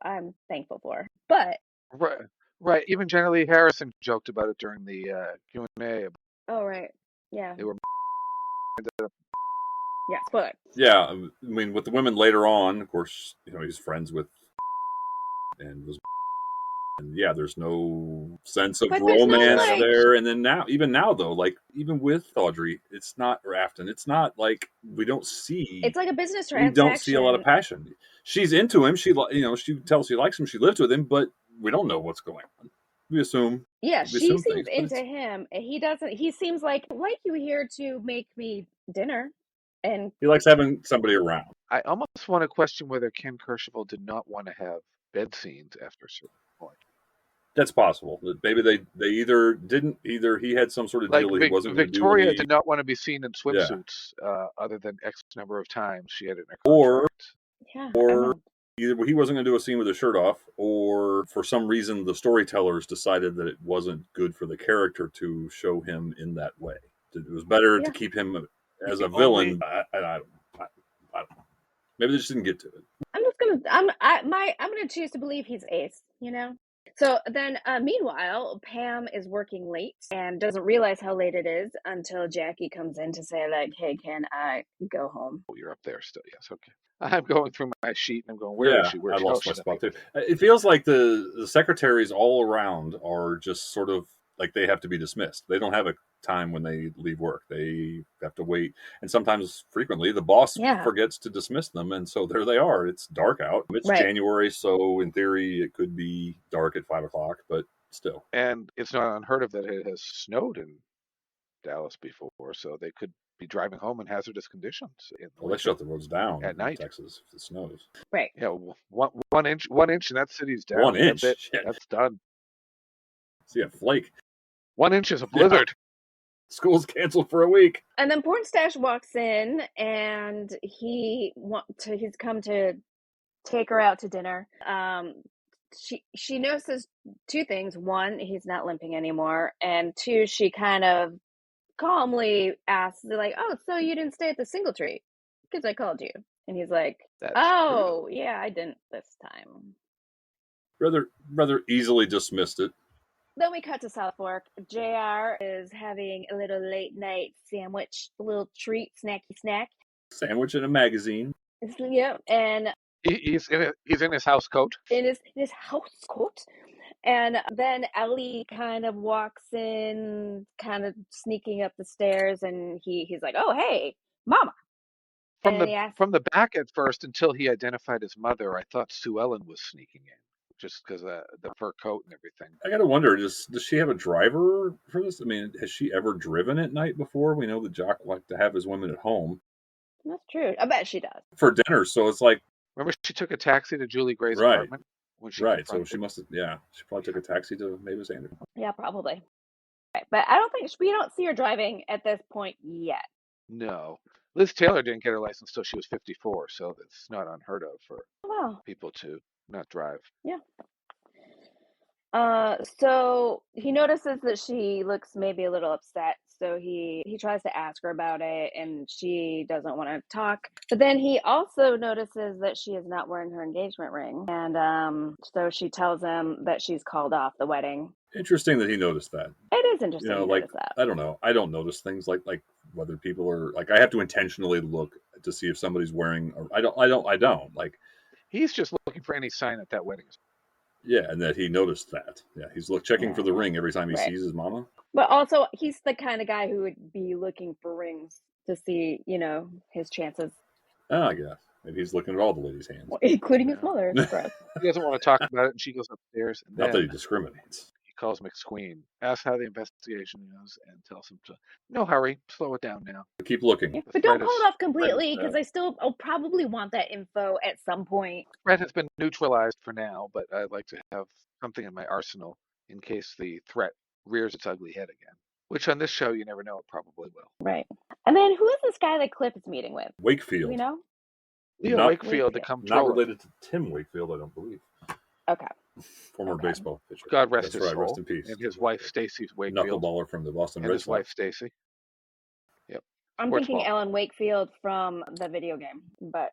I'm thankful for. But Right. Even Jenna Lee Harrison joked about it during the Q&A. oh right, yeah, They were yeah, spoiler. Yeah. I mean, with the women later on, of course, he's friends with and was. And yeah, there's no sense of But there's no, romance like- there. And then even now, though, like even with Audrey, it's not Rafton. It's not like we don't see. It's like a business we transaction. don't see a lot of passion. She's into him. She tells she likes him. She lives with him, but we don't know what's going on. We assume. Yeah, we she assume seems things, but into him. He doesn't. He seems like you here to make me dinner, and he likes having somebody around. I almost want to question whether Ken Kercheval did not want to have bed scenes after a certain point. That's possible. Maybe they either didn't. Either he had some sort of deal that he wasn't going to do. Victoria did not want to be seen in swimsuits other than X number of times she had it in her contract. Or either he wasn't going to do a scene with his shirt off, or for some reason the storytellers decided that it wasn't good for the character to show him in that way. It was better to keep him as a villain. I don't know. Maybe they just didn't get to it. I'm gonna choose to believe he's ace. So then, meanwhile, Pam is working late and doesn't realize how late it is until Jackie comes in to say, like, hey, can I go home? Oh, you're up there still. Yes, okay. I'm going through my sheet and I'm going, where is she? I lost my spot too. It feels like the secretaries all around are just sort of like they have to be dismissed. They don't have a time when they leave work. They have to wait. And sometimes, frequently, the boss forgets to dismiss them. And so there they are. It's dark out. It's January, so in theory, it could be dark at 5 o'clock. But still. And it's not unheard of that it has snowed in Dallas before, so they could be driving home in hazardous conditions in the Well, they winter shut the roads down at in night. Texas if it snows. Right. Yeah, one inch, and that city's down. 1 That's inch? it. Shit. That's done. See a flake. 1 inch is a blizzard. School's canceled for a week. And then Pornstache walks in, and he's come to take her out to dinner. She notices two things. One, he's not limping anymore, and two, she kind of calmly asks, like, "Oh, so you didn't stay at the Singletree because I called you?" And he's like, That's "Oh, yeah, I didn't this time." Rather easily dismissed it. Then we cut to Southfork. JR is having a little late night sandwich, a little treat, snacky snack. Sandwich in a magazine. Yep, and He's in his house coat. In his house coat. And then Ellie kind of walks in, kind of sneaking up the stairs, and he's like, "Oh, hey, Mama." From the back at first, until he identified his mother, I thought Sue Ellen was sneaking in, just because of the fur coat and everything. I gotta wonder, does she have a driver for this? I mean, has she ever driven at night before? We know the Jock liked to have his women at home. That's true. I bet she does. For dinner, so it's like... Remember, she took a taxi to Julie Gray's apartment? When she so she must have, she probably took a taxi to Mavis Anderson. Yeah, probably. But I don't think, we don't see her driving at this point yet. No. Liz Taylor didn't get her license until she was 54, so it's not unheard of for people to not drive. Yeah. So he notices that she looks maybe a little upset, so he tries to ask her about it, and she doesn't want to talk. But then he also notices that she is not wearing her engagement ring, and so she tells him that she's called off the wedding. Interesting that he noticed that. It is interesting to notice that. I don't know. I don't notice things like whether people are like, I have to intentionally look to see if somebody's wearing. I don't like. He's just looking for any sign that wedding is. Yeah, and that he noticed that. Yeah, he's checking for the ring every time he sees his mama. But also, he's the kind of guy who would be looking for rings to see, his chances. Oh, I guess. Maybe he's looking at all the ladies' hands. Including his mother. He doesn't want to talk about it, and she goes upstairs. And Not that he discriminates. He calls McSqueen, asks how the investigation is, and tells him to, no hurry, slow it down now. Keep looking. Yeah, but don't pull it off completely, because I'll probably want that info at some point. Threat has been neutralized for now, but I'd like to have something in my arsenal in case the threat rears its ugly head again. Which on this show, you never know, it probably will. Right. And then who is this guy that Cliff is meeting with? Wakefield. Do we know? Leo Wakefield, the comptroller. Not related to Tim Wakefield, I don't believe. Okay. Former baseball pitcher. God rest his soul. Rest in peace. And his wife, Stacy Wakefield. Knuckleballer from the Boston Red Sox. And his wife, Stacy. Yep. I'm thinking Alan Wakefield from the video game, but...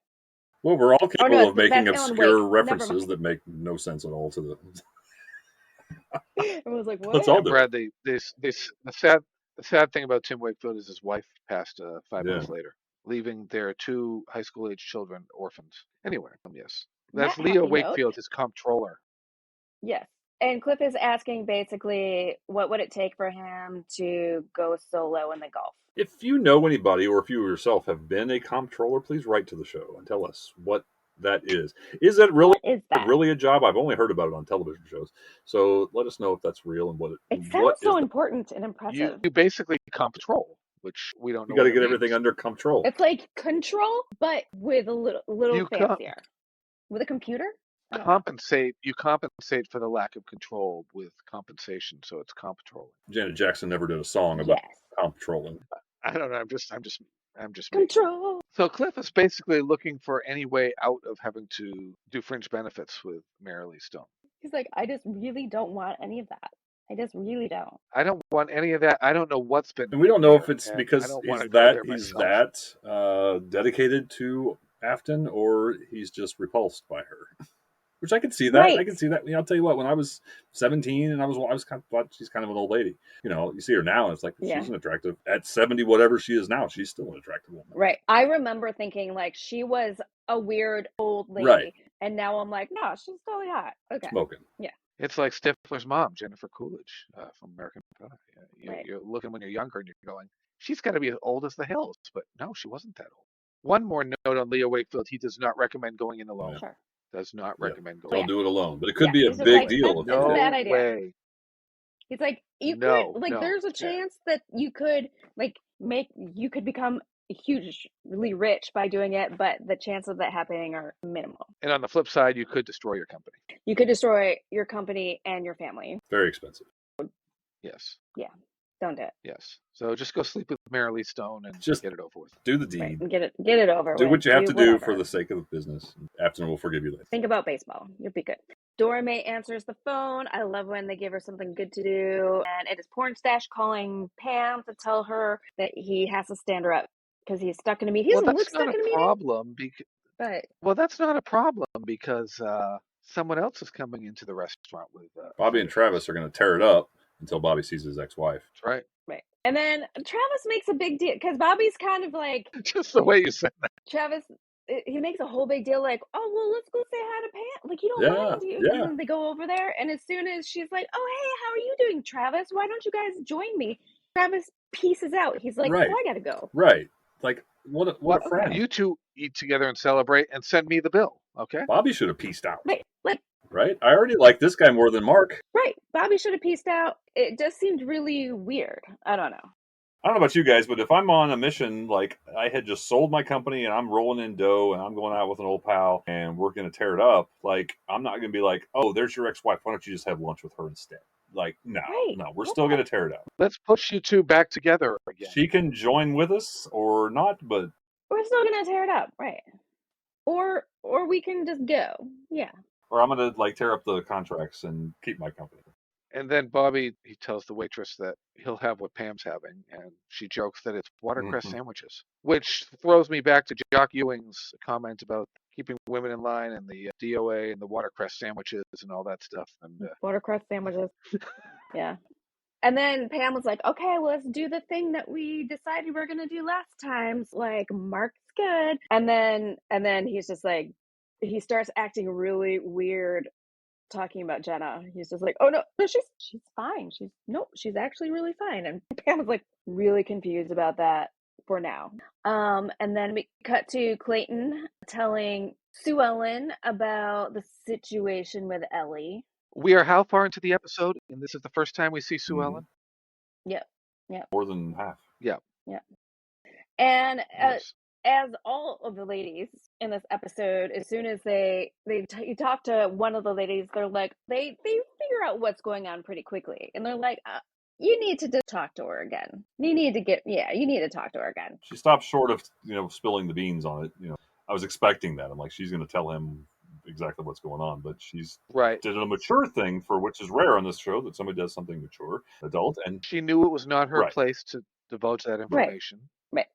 Well, we're all capable of making obscure references that make no sense at all to the... Everyone's like, what? Let's all do Brad, the sad thing about Tim Wakefield is his wife passed 5 months later, leaving their 2 high school age children orphans. Anyway, yes. That's Leo Wakefield, his comptroller. Yes. And Cliff is asking basically, what would it take for him to go solo in the golf? If you know anybody, or if you yourself have been a comptroller, please write to the show and tell us what that is. Is that really a job? I've only heard about it on television shows. So let us know if that's real and what it sounds so important and impressive. You basically control, which we don't know. You got to get everything under control. It's like control, but with a little fancier. With a computer? You compensate for the lack of control with compensation, so it's comptrolling. Janet Jackson never did a song about comptrolling. I don't know. I'm just control. So Cliff is basically looking for any way out of having to do fringe benefits with Marilee Stone. He's like, I just really don't want any of that. I just really don't. I don't want any of that. I don't know what's been. And we don't know if it's because he's that dedicated to Afton, or he's just repulsed by her. Which I can see that. Right. I can see that. I'll tell you what. When I was 17, and I was kind of thought she's kind of an old lady. You see her now, and it's like she's an attractive. At 70, whatever she is now, she's still an attractive woman. Right. I remember thinking like she was a weird old lady, right. And now I'm like, no, she's totally hot. Okay. Smoking. Yeah. It's like Stifler's mom, Jennifer Coolidge, from American Pie. You're looking when you're younger, and you're going, she's got to be as old as the hills, but no, she wasn't that old. One more note on Leo Wakefield: he does not recommend going in alone. Sure. Does not recommend going. I'll do it alone, but it could be a big deal. That's a bad idea. Way. He's like, you No, could, like, no, there's a Jen. chance that you could, like, you could become hugely rich by doing it, but the chances of that happening are minimal. And on the flip side, you could destroy your company. You could destroy your company and your family. Very expensive. Yes. Yeah, don't do it. Yes. So just go sleep with Marilee Stone and Just get it over with. do the Right, deed. and get it over Do with. what you have to do whatever. for the sake of the business. Afton will forgive you later. Think about baseball. You'll be good. Dora May answers the phone. I love when they give her something good to do. And it is Pornstache calling Pam to tell her that he has to stand her up because he's stuck in a meeting. He doesn't look stuck in a meeting. But That's not a problem because someone else is coming into the restaurant with Bobby and Travis are going to tear it up until Bobby sees his ex-wife. That's right. Right. And then Travis makes a big deal because Bobby's kind of like, Just the way you said that. Travis, he makes a whole big deal like, oh, well, let's go say hi to Pam. Like, you don't mind, do you? Yeah. And then they go over there. And as soon as she's like, oh, hey, how are you doing, Travis? Why don't you guys join me? Travis pieces out. He's like, Right. oh, I got to go. Right. Like, what a friend. You two eat together and celebrate and send me the bill, okay? Bobby should have pieced out. Right. I already like this guy more than Mark. Right. Bobby should have pieced out. It just seemed really weird. I don't know. I don't know about you guys, but if I'm on a mission, like I had just sold my company and I'm rolling in dough and I'm going out with an old pal and we're going to tear it up, like I'm not going to be like, oh, there's your ex-wife. Why don't you just have lunch with her instead? Like, no, we're still going to tear it up. Let's push you two back together again. She can join with us or not, but we're still going to tear it up, right? Or we can just go, yeah. Or I'm going to like tear up the contracts and keep my company. And then Bobby, he tells the waitress that he'll have what Pam's having, and she jokes that it's watercress sandwiches, which throws me back to Jock Ewing's comment about keeping women in line and the DOA and the watercress sandwiches and all that stuff. And watercress sandwiches, yeah. And then Pam was like, okay, well, let's do the thing that we decided we were going to do last time. Like, Mark's good. And then he's just like, he starts acting really weird talking about Jenna. He's just like, oh no, she's fine. She's actually really fine. And Pam was like really confused about that for now. And then we cut to Clayton telling Sue Ellen about the situation with Ellie. We are how far into the episode? And this is the first time we see Sue Ellen? Yep. More than half. Yeah. And as all of the ladies in this episode, as soon as you talk to one of the ladies, they're like, they figure out what's going on pretty quickly. And they're like, you need to just talk to her again. You need to talk to her again. She stopped short of, spilling the beans on it. I was expecting that. I'm like, she's going to tell him exactly what's going on, but she's did a mature thing for which is rare on this show, that somebody does something mature, adult, and she knew it was not her place to divulge that information. Right.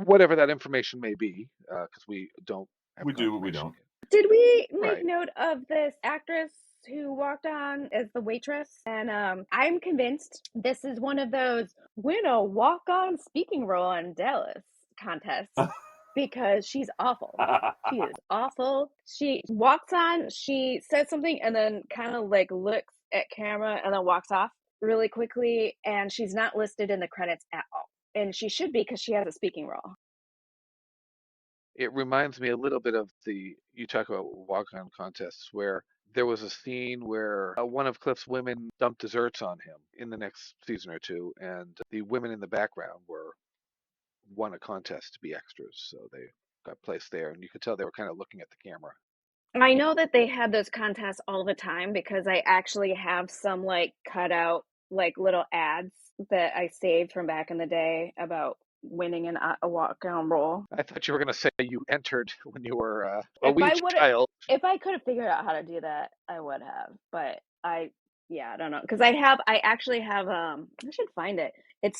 Whatever that information may be, because we don't. We do what we don't. Did we make note of this actress who walked on as the waitress? And I'm convinced this is one of those win a walk-on speaking role in Dallas contests. Because she's awful. She is awful. She walks on, she says something, and then kind of like looks at camera and then walks off really quickly. And she's not listed in the credits at all. And she should be because she has a speaking role. It reminds me a little bit of you talk about walk-on contests where there was a scene where one of Cliff's women dumped desserts on him in the next season or two. And the women in the background won a contest to be extras, so they got placed there, and you could tell they were kind of looking at the camera. I know that they had those contests all the time because I actually have some like cut out like little ads that I saved from back in the day about winning a walk-on role. I thought you were going to say you entered when you were a wee child. If I could have figured out how to do that, I would have, but I don't know, because I actually have I should find it. It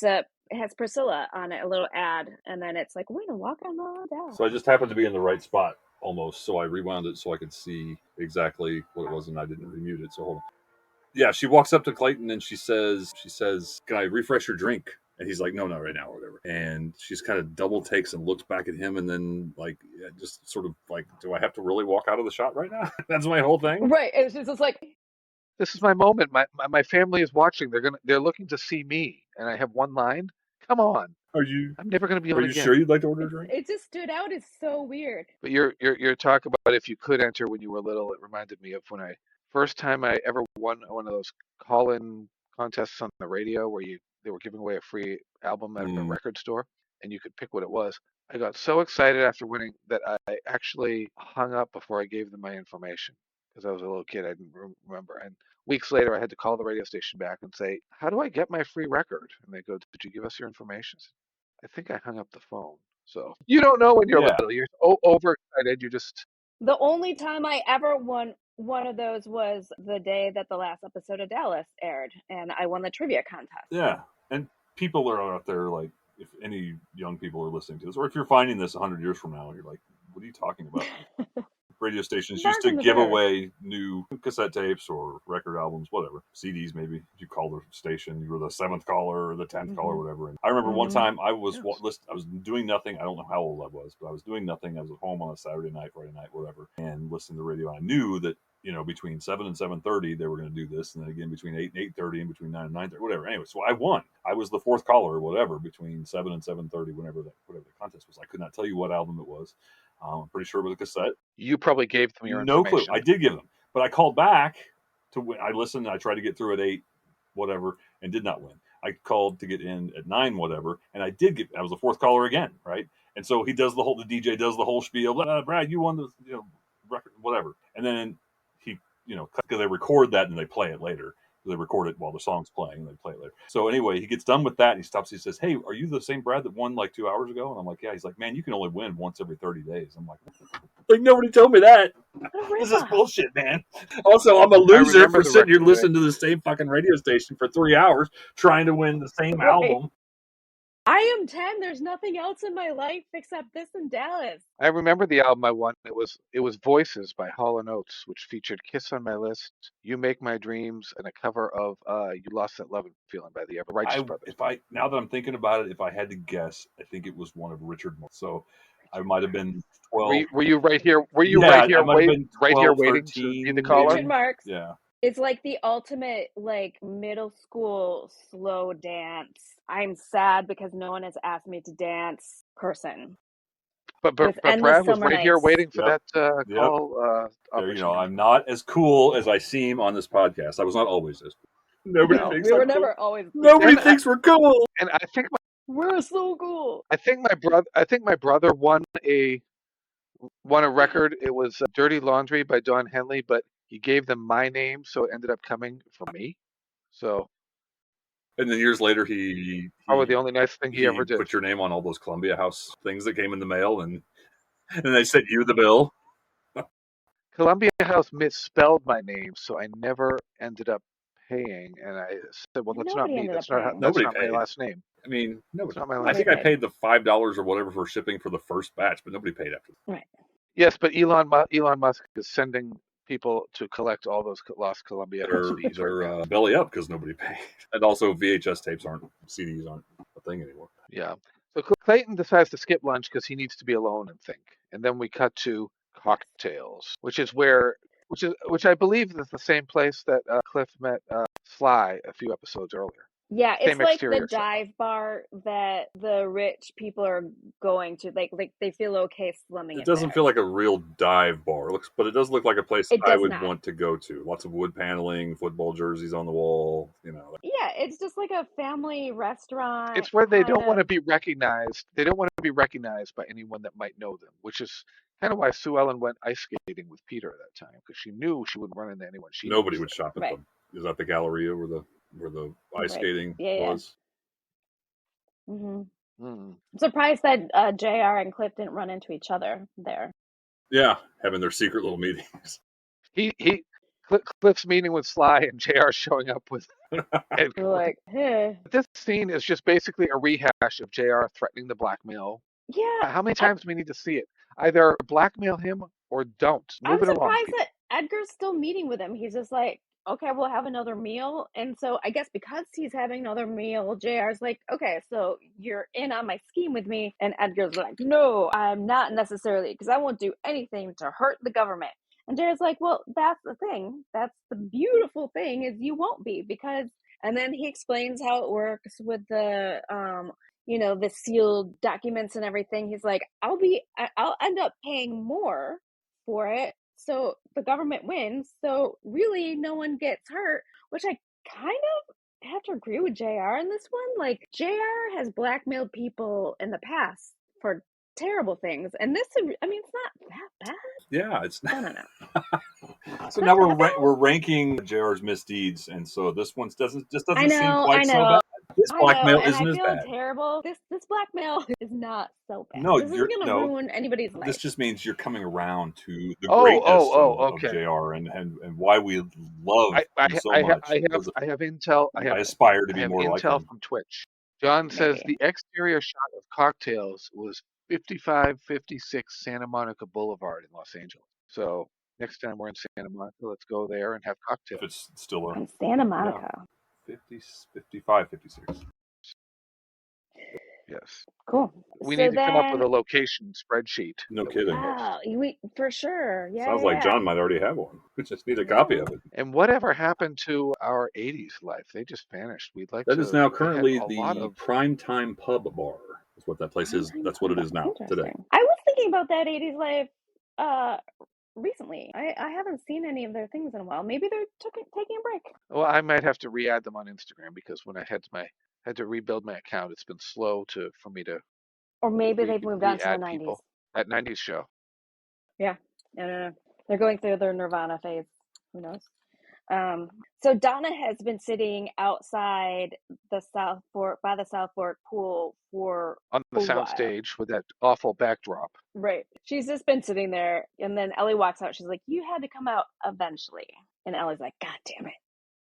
has Priscilla on it, a little ad, and then it's like, win a walk-on role down. So I just happened to be in the right spot almost, so I rewound it so I could see exactly what it was, and I didn't remute it. So hold on. Yeah, she walks up to Clayton and she says, "Can I refresh your drink?" And he's like, "No, not right now," or whatever. And she's kind of double takes and looks back at him, and then like just sort of like, "Do I have to really walk out of the shot right now?" That's my whole thing. Right. It's just like, this is my moment. My family is watching. They're looking to see me, and I have one line. Come on. I'm never going to be able to. Are you sure you'd like to order a drink? It just stood out as so weird. But you're talking about if you could enter when you were little. It reminded me of when first time I ever won one of those call-in contests on the radio where they were giving away a free album at a record store, and you could pick what it was. I got so excited after winning that I actually hung up before I gave them my information because I was a little kid. I didn't remember. And weeks later, I had to call the radio station back and say, "How do I get my free record?" And they go, "Did you give us your information?" I think I hung up the phone. So you don't know when you're Yeah. little. You're overexcited. You just The only time I ever won one of those was the day that the last episode of Dallas aired, and I won the trivia contest. Yeah, and people are out there, like, if any young people are listening to this, or if you're finding this 100 years from now, and you're like, what are you talking about? Radio stations used to give away new cassette tapes or record albums, whatever, CDs maybe. If you called the station, you were the 7th caller or the 10th caller, whatever. And I remember one time I was doing nothing. I don't know how old I was, but I was doing nothing. I was at home on a Saturday night, Friday night, whatever, and listening to the radio. I knew that, between 7 and 7:30 they were going to do this, and then again between 8 and 8:30, and between 9 and 9:30, whatever. Anyway, so I won. I was the 4th caller or whatever between 7 and 7:30, whatever the contest was. I could not tell you what album it was. I'm pretty sure it was a cassette. you probably gave them your No information. clue. I did give them, but I called back to win. I listened. I tried to get through at 8, whatever, and did not win. I called to get in at 9, whatever, and I did get. I was the 4th caller again, right? And so he does the DJ does the whole spiel. Brad, you won the record, whatever, and then he because they record that and they play it later. They record it while the song's playing and they play it later. So anyway, he gets done with that and he stops. He says, "Hey, are you the same Brad that won like 2 hours ago?" And I'm like, "Yeah." He's like, "Man, you can only win once every 30 days." I'm like, nobody told me that. This is bullshit, man. Also, I'm a loser for sitting here listening to the same fucking radio station for 3 hours trying to win the same album. I am 10. There's nothing else in my life except this in Dallas. I remember the album I won. It was Voices by Hall & Oates, which featured Kiss on My List, You Make My Dreams, and a cover of You Lost That Lovin' Feeling by the Righteous Brothers. Now that I'm thinking about it, if I had to guess, I think it was one of Richard Moore. So I might have been 12. Were you right here? Were you right here waiting 13, to be the caller? Richard Marx. Yeah. It's like the ultimate middle school slow dance. I'm sad because no one has asked me to dance person. But Brad was right here waiting for that call. I'm not as cool as I seem on this podcast. I was not always this cool. Nobody thinks we were I'm never cool. always. Nobody thinks we're cool. And I think we're so cool. I think my brother won a record. It was Dirty Laundry by Don Henley, but he gave them my name, so it ended up coming from me. So. And then years later, he probably the only nice thing he ever did. Put your name on all those Columbia House things that came in the mail, and they sent you the bill. Columbia House misspelled my name, so I never ended up paying. And I said, "Well, that's not me. That's not my last name." I mean, nobody. Not my last I think name. I paid the $5 or whatever for shipping for the first batch, but nobody paid after that. Right. Yes, but Elon Musk is sending people to collect all those lost Columbia House fees. They're belly up because nobody paid, and also VHS tapes CDs aren't a thing anymore. Yeah. So Clayton decides to skip lunch because he needs to be alone and think, and then we cut to cocktails, which I believe is the same place that Cliff met Sly a few episodes earlier. Yeah, Same it's like the exterior dive bar that the rich people are going to. Like they feel okay slumming. It doesn't feel like a real dive bar, but it does look like a place I would want to go to. Lots of wood paneling, football jerseys on the wall. Yeah, it's just like a family restaurant. It's where they don't want to be recognized. They don't want to be recognized by anyone that might know them, which is kind of why Sue Ellen went ice skating with Peter at that time, because she knew she wouldn't run into anyone. Nobody would shop at them. Is that the Galleria where the ice skating was? Mm-hmm. I'm surprised that J.R. and Cliff didn't run into each other there. Yeah, having their secret little meetings. Cliff's meeting with Sly and J.R. showing up with. Like, hey. This scene is just basically a rehash of J.R. threatening to blackmail. Yeah. How many times do we need to see it? Either blackmail him or don't. I'm surprised that Edgar's still meeting with him. He's just like, okay, we'll have another meal. And so I guess because he's having another meal, JR's like, okay, so you're in on my scheme with me. And Edgar's like, no, I'm not necessarily, because I won't do anything to hurt the government. And JR's like, well, that's the thing. That's the beautiful thing is you won't be because, and then he explains how it works with the, the sealed documents and everything. He's like, I'll end up paying more for it. So the government wins. So really no one gets hurt, which I kind of have to agree with JR in this one. Like, JR has blackmailed people in the past for terrible things, and this, I mean, it's not that bad. Yeah, it's No, no, no. so now we're ranking JR's misdeeds, and so this one doesn't seem quite so bad. This blackmail and isn't I as feel bad. terrible. This blackmail is not so bad. No, This isn't gonna ruin anybody's life. This just means you're coming around to the Oh, greatness of okay. JR and why we love him so much. I have intel. I aspire to be more like intel him. from Twitch. John says the exterior shot of Cocktails was 5556 Santa Monica Boulevard in Los Angeles. So next time we're in Santa Monica, let's go there and have cocktails. If it's still in Santa Monica. 55, 56. Yes. Cool. We need to come up with a location spreadsheet. No kidding. Wow, for sure. Yeah. Sounds like John might already have one. We just need a copy of it. And whatever happened to our 80s life? They just vanished. We'd like that is now currently the Primetime Pub Bar. That's what that place is. That's what it is now today. I was thinking about that 80s life recently. I haven't seen any of their things in a while. Maybe they're taking a break. Well, I might have to re-add them on Instagram because when I had to rebuild my account, it's been slow for me to. Or maybe they've moved on to the 90s. People. That 90s show. Yeah. No. They're going through their Nirvana phase. Who knows? So Donna has been sitting outside the Southfork by the Southfork pool on the soundstage with that awful backdrop. Right. She's just been sitting there, and then Ellie walks out. She's like, "You had to come out eventually." And Ellie's like, "God damn it."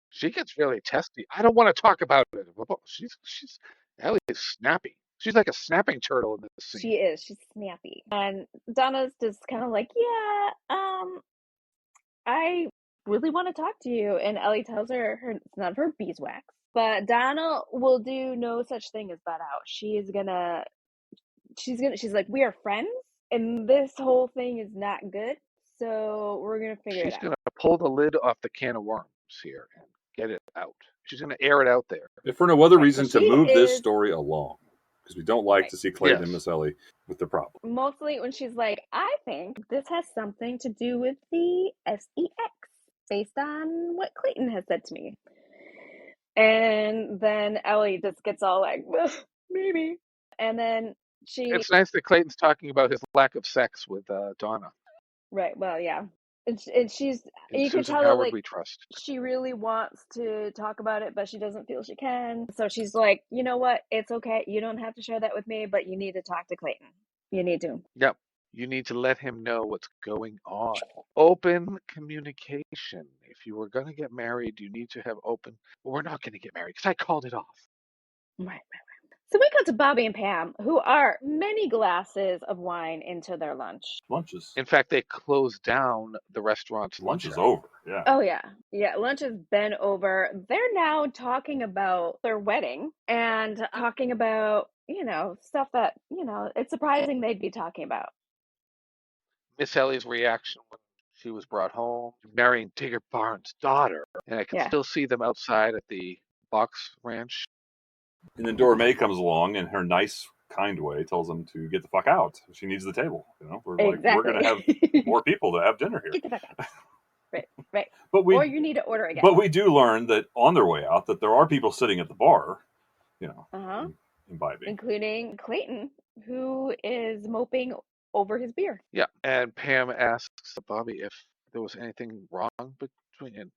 She gets really testy. I don't want to talk about it. Ellie is snappy. She's like a snapping turtle in this scene. She is. She's snappy. And Donna's just kind of like, "Yeah, I really want to talk to you." And Ellie tells her it's none of her beeswax. But Donna will do no such thing as butt out. She's like, "We are friends, and this whole thing is not good. So we're gonna figure it out." She's gonna pull the lid off the can of worms here and get it out. She's gonna air it out there. If for no other reason to move this story along. Because we don't like to see Clayton and Miss Ellie with the problem. Mostly when she's like, "I think this has something to do with the SEX, based on what Clayton has said to me." And then Ellie just gets all like, "Maybe." And then It's nice that Clayton's talking about his lack of sex with Donna. Right. Well, yeah. And she's, you can tell Howard like we trust. She really wants to talk about it, but she doesn't feel she can. So she's like, "You know what? It's okay. You don't have to share that with me, but you need to talk to Clayton. You need to." Yep. You need to let him know what's going on. Open communication. If you were going to get married, you need to have open. Well, we're not going to get married because I called it off. Right. So we cut to Bobby and Pam, who are many glasses of wine into their lunches. In fact, they closed down the restaurant's lunch is over. Yeah. Oh yeah. Lunch has been over. They're now talking about their wedding and talking about stuff that it's surprising they'd be talking about. Miss Ellie's reaction when she was brought home, marrying Digger Barnes' daughter, and I can still see them outside at the box ranch. And then Dora Mae comes along and her nice, kind way tells them to get the fuck out. She needs the table. We're going to have more people to have dinner here. Get the fuck out. Right. Or you need to order again. But we do learn that on their way out that there are people sitting at the bar, imbibing. Including Clayton, who is moping over his beer. Yeah, and Pam asks Bobby if there was anything wrong between them.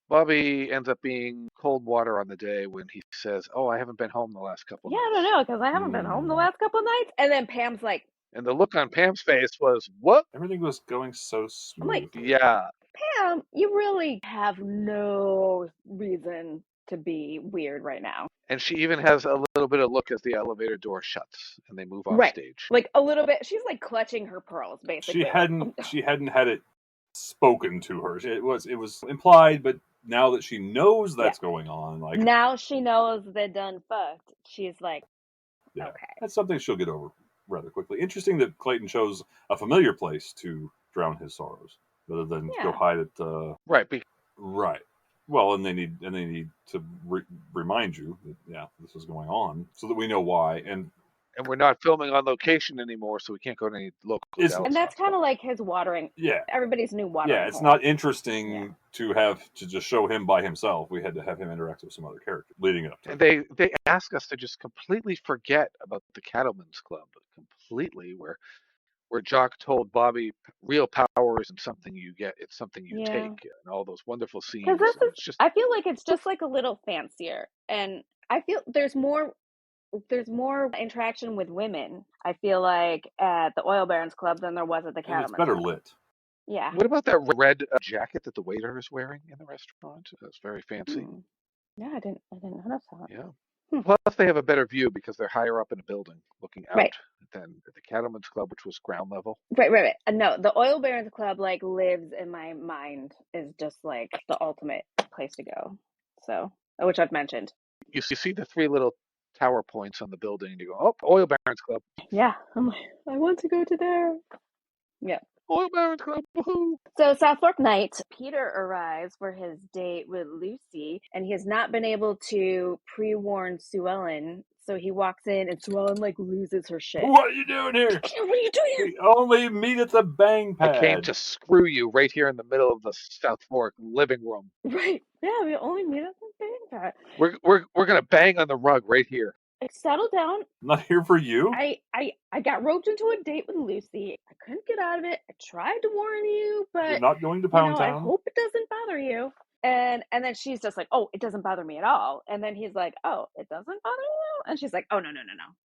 Bobby ends up being cold water on the day when he says, "Oh, I haven't been home the last couple nights." I don't know, because I haven't been home the last couple nights. And then Pam's like... And the look on Pam's face was, what? Everything was going so smooth. I'm like, yeah. Pam, you really have no reason to be weird right now. And she even has a little bit of look as the elevator door shuts and they move off stage. Like a little bit. She's like clutching her pearls, basically. She hadn't had it spoken to her. It was implied, but now that she knows that's going on, like now she knows they're done fucked. She's like, okay, that's something she'll get over rather quickly. Interesting that Clayton chose a familiar place to drown his sorrows rather than go hide at. Right. Well, and they need to remind you that this is going on so that we know why. And And we're not filming on location anymore, so we can't go to any local Dallas And that's kind of hotspots. like his watering. Yeah. Everybody's new watering. Yeah, it's hole. not interesting to have to just show him by himself. We had to have him interact with some other character leading up to And it. they ask us to just completely forget about the Cattlemen's Club, completely, where Jock told Bobby real power isn't something you get, it's something you Yeah. take, and all those wonderful scenes. Because this And is, it's just, I feel like it's just like a little fancier, and I feel there's more interaction with women. I feel like at the Oil Barons Club than there was at the And it's Cattlemen's better Club. lit. Yeah. what about that red jacket that the waiter is wearing in the restaurant? That's very fancy. Yeah, I didn't notice that. Yeah. Plus, they have a better view because they're higher up in a building, looking out, Right. than at the Cattlemen's Club, which was ground level. Right. No, the Oil Barons Club like lives in my mind, is just like the ultimate place to go. So, which I've mentioned. You see the three little tower points on the building, and you go, "Oh, Oil Barons Club." Yeah, I'm like, I want to go to there. Yeah. Oil Barons Club, woohoo! So Southfork night, Peter arrives for his date with Lucy, and he has not been able to pre-warn Sue Ellen. So he walks in, and Sue Ellen like loses her shit. What are you doing here? What are you doing here? We only meet at the bang pad. I came to screw you right here in the middle of the Southfork living room. Right. Yeah, we only meet at the bang pad. We're gonna bang on the rug right here. Settle down. I'm not here for you. I got roped into a date with Lucy. I couldn't get out of it. I tried to warn you, but You're not going to Pound I Town. hope it doesn't bother you. And then she's just like, oh, it doesn't bother me at all. And then he's like, oh, it doesn't bother you? And she's like, oh, no.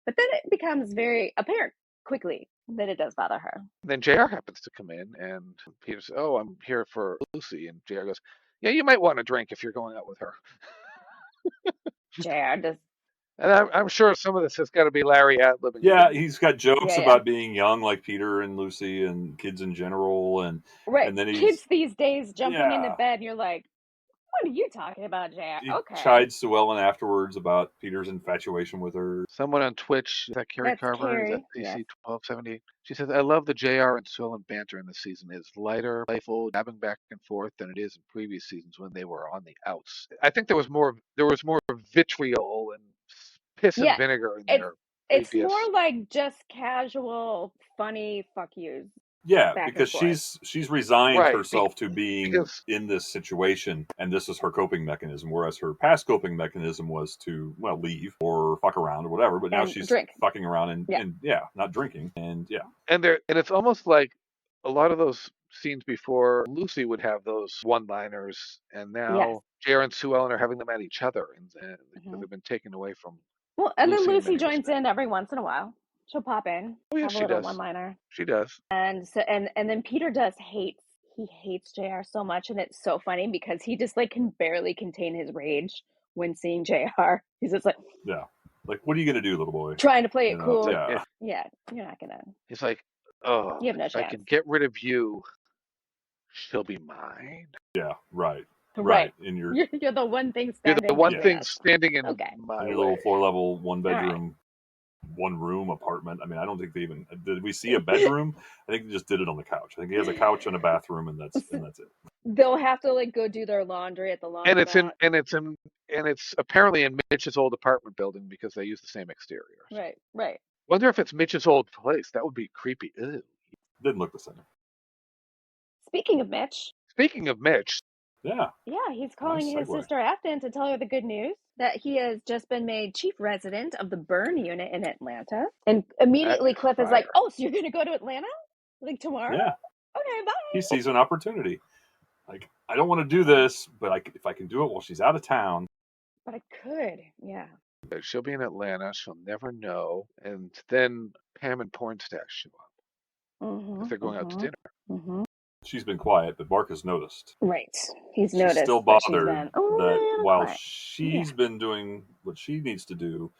But then it becomes very apparent quickly that it does bother her. Then JR happens to come in, and Peter says, "Oh, I'm here for Lucy." And JR goes, "Yeah, you might want a drink if you're going out with her." JR does. And I'm sure some of this has got to be Larry ad-libbing. Yeah, he's got jokes Yeah. about being young, like Peter and Lucy and kids in general, and Right. and then kids these days jumping into Yeah. bed, and you're like, what are you talking about, JR? he Okay. chides Sue Ellen afterwards about Peter's infatuation with her. Someone on Twitch, is that Carrie That's Carver? Carrie, Is that yes. CC1278? She says, "I love the JR and Sue Ellen banter in this season. It's lighter, playful, dabbing back and forth than it is in previous seasons when they were on the outs." I think there was more vitriol and piss and vinegar in there. It's more like just casual, funny fuck yous. Yeah, back because and forth. she's resigned Right, herself to being in this situation, and this is her coping mechanism. Whereas her past coping mechanism was to leave or fuck around or whatever. But now And she's drink. fucking around and not drinking and And it's almost like a lot of those scenes before, Lucy would have those one-liners, and now JR and Sue Ellen are having them at each other, and because they've been taken away from. Well, and Lucy in then Lucy many joins respects. in every once in a while. She'll pop in. Oh yeah, have a she little does. one-liner. She does. And so and then Peter hates JR so much, and it's so funny because he just like can barely contain his rage when seeing JR. He's just like, like, what are you gonna do, little boy? Trying to play it cool. Yeah. Yeah, you're not gonna. He's like, oh, you have no if chance. I can get rid of you, she'll be mine. Yeah, right. Right. In your You're the one thing You're standing. the one thing standing in my your way. little 4-level, 1-bedroom, 1-room apartment. I mean, I don't think they even did. We see a bedroom. I think they just did it on the couch. I think he has a couch and a bathroom, and that's it. They'll have to like go do their laundry at the laundromat. And it's apparently in Mitch's old apartment building because they use the same exterior. Right. Wonder if it's Mitch's old place. That would be creepy. Ew. Didn't look the same. Speaking of Mitch. Yeah, he's calling his sister Afton to tell her the good news that he has just been made chief resident of the burn unit in Atlanta. And immediately Cliff is like, oh, so you're going to go to Atlanta? Like tomorrow? Yeah. Okay, bye. He sees an opportunity. Like, I don't want to do this, but if I can do it while she's out of town. But I could, yeah. She'll be in Atlanta. She'll never know. And then Pam and Pornstash show up. Because they're going out to dinner. She's been quiet, but Mark has noticed. Right. She's noticed. She's still bothered that while she's been doing what she needs to do,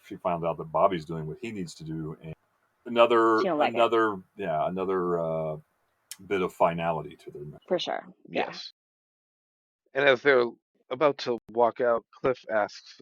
she found out that Bobby's doing what he needs to do. And another bit of finality to their marriage. For sure. Yeah. Yes. And as they're about to walk out, Cliff asks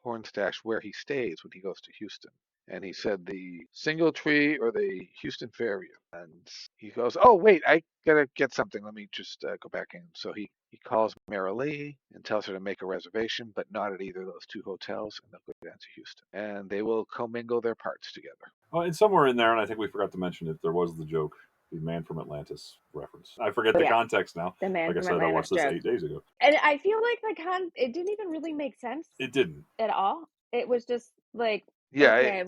Pornstash where he stays when he goes to Houston. and he said the single tree or the Houston Fairview. And he goes, "Oh wait, I gotta get something. Let me just go back in." So he calls Mara Lee and tells her to make a reservation, but not at either of those two hotels, and they'll go down to Houston, and they will commingle their parts together. Oh, and somewhere in there, and I think we forgot to mention it, there was the joke, the Man from Atlantis reference. I forget the context now. The Man Like I from said, I Atlantis watched this joke. 8 days ago. And I feel like it didn't even really make sense It didn't. at all. It was just like, Yeah, okay,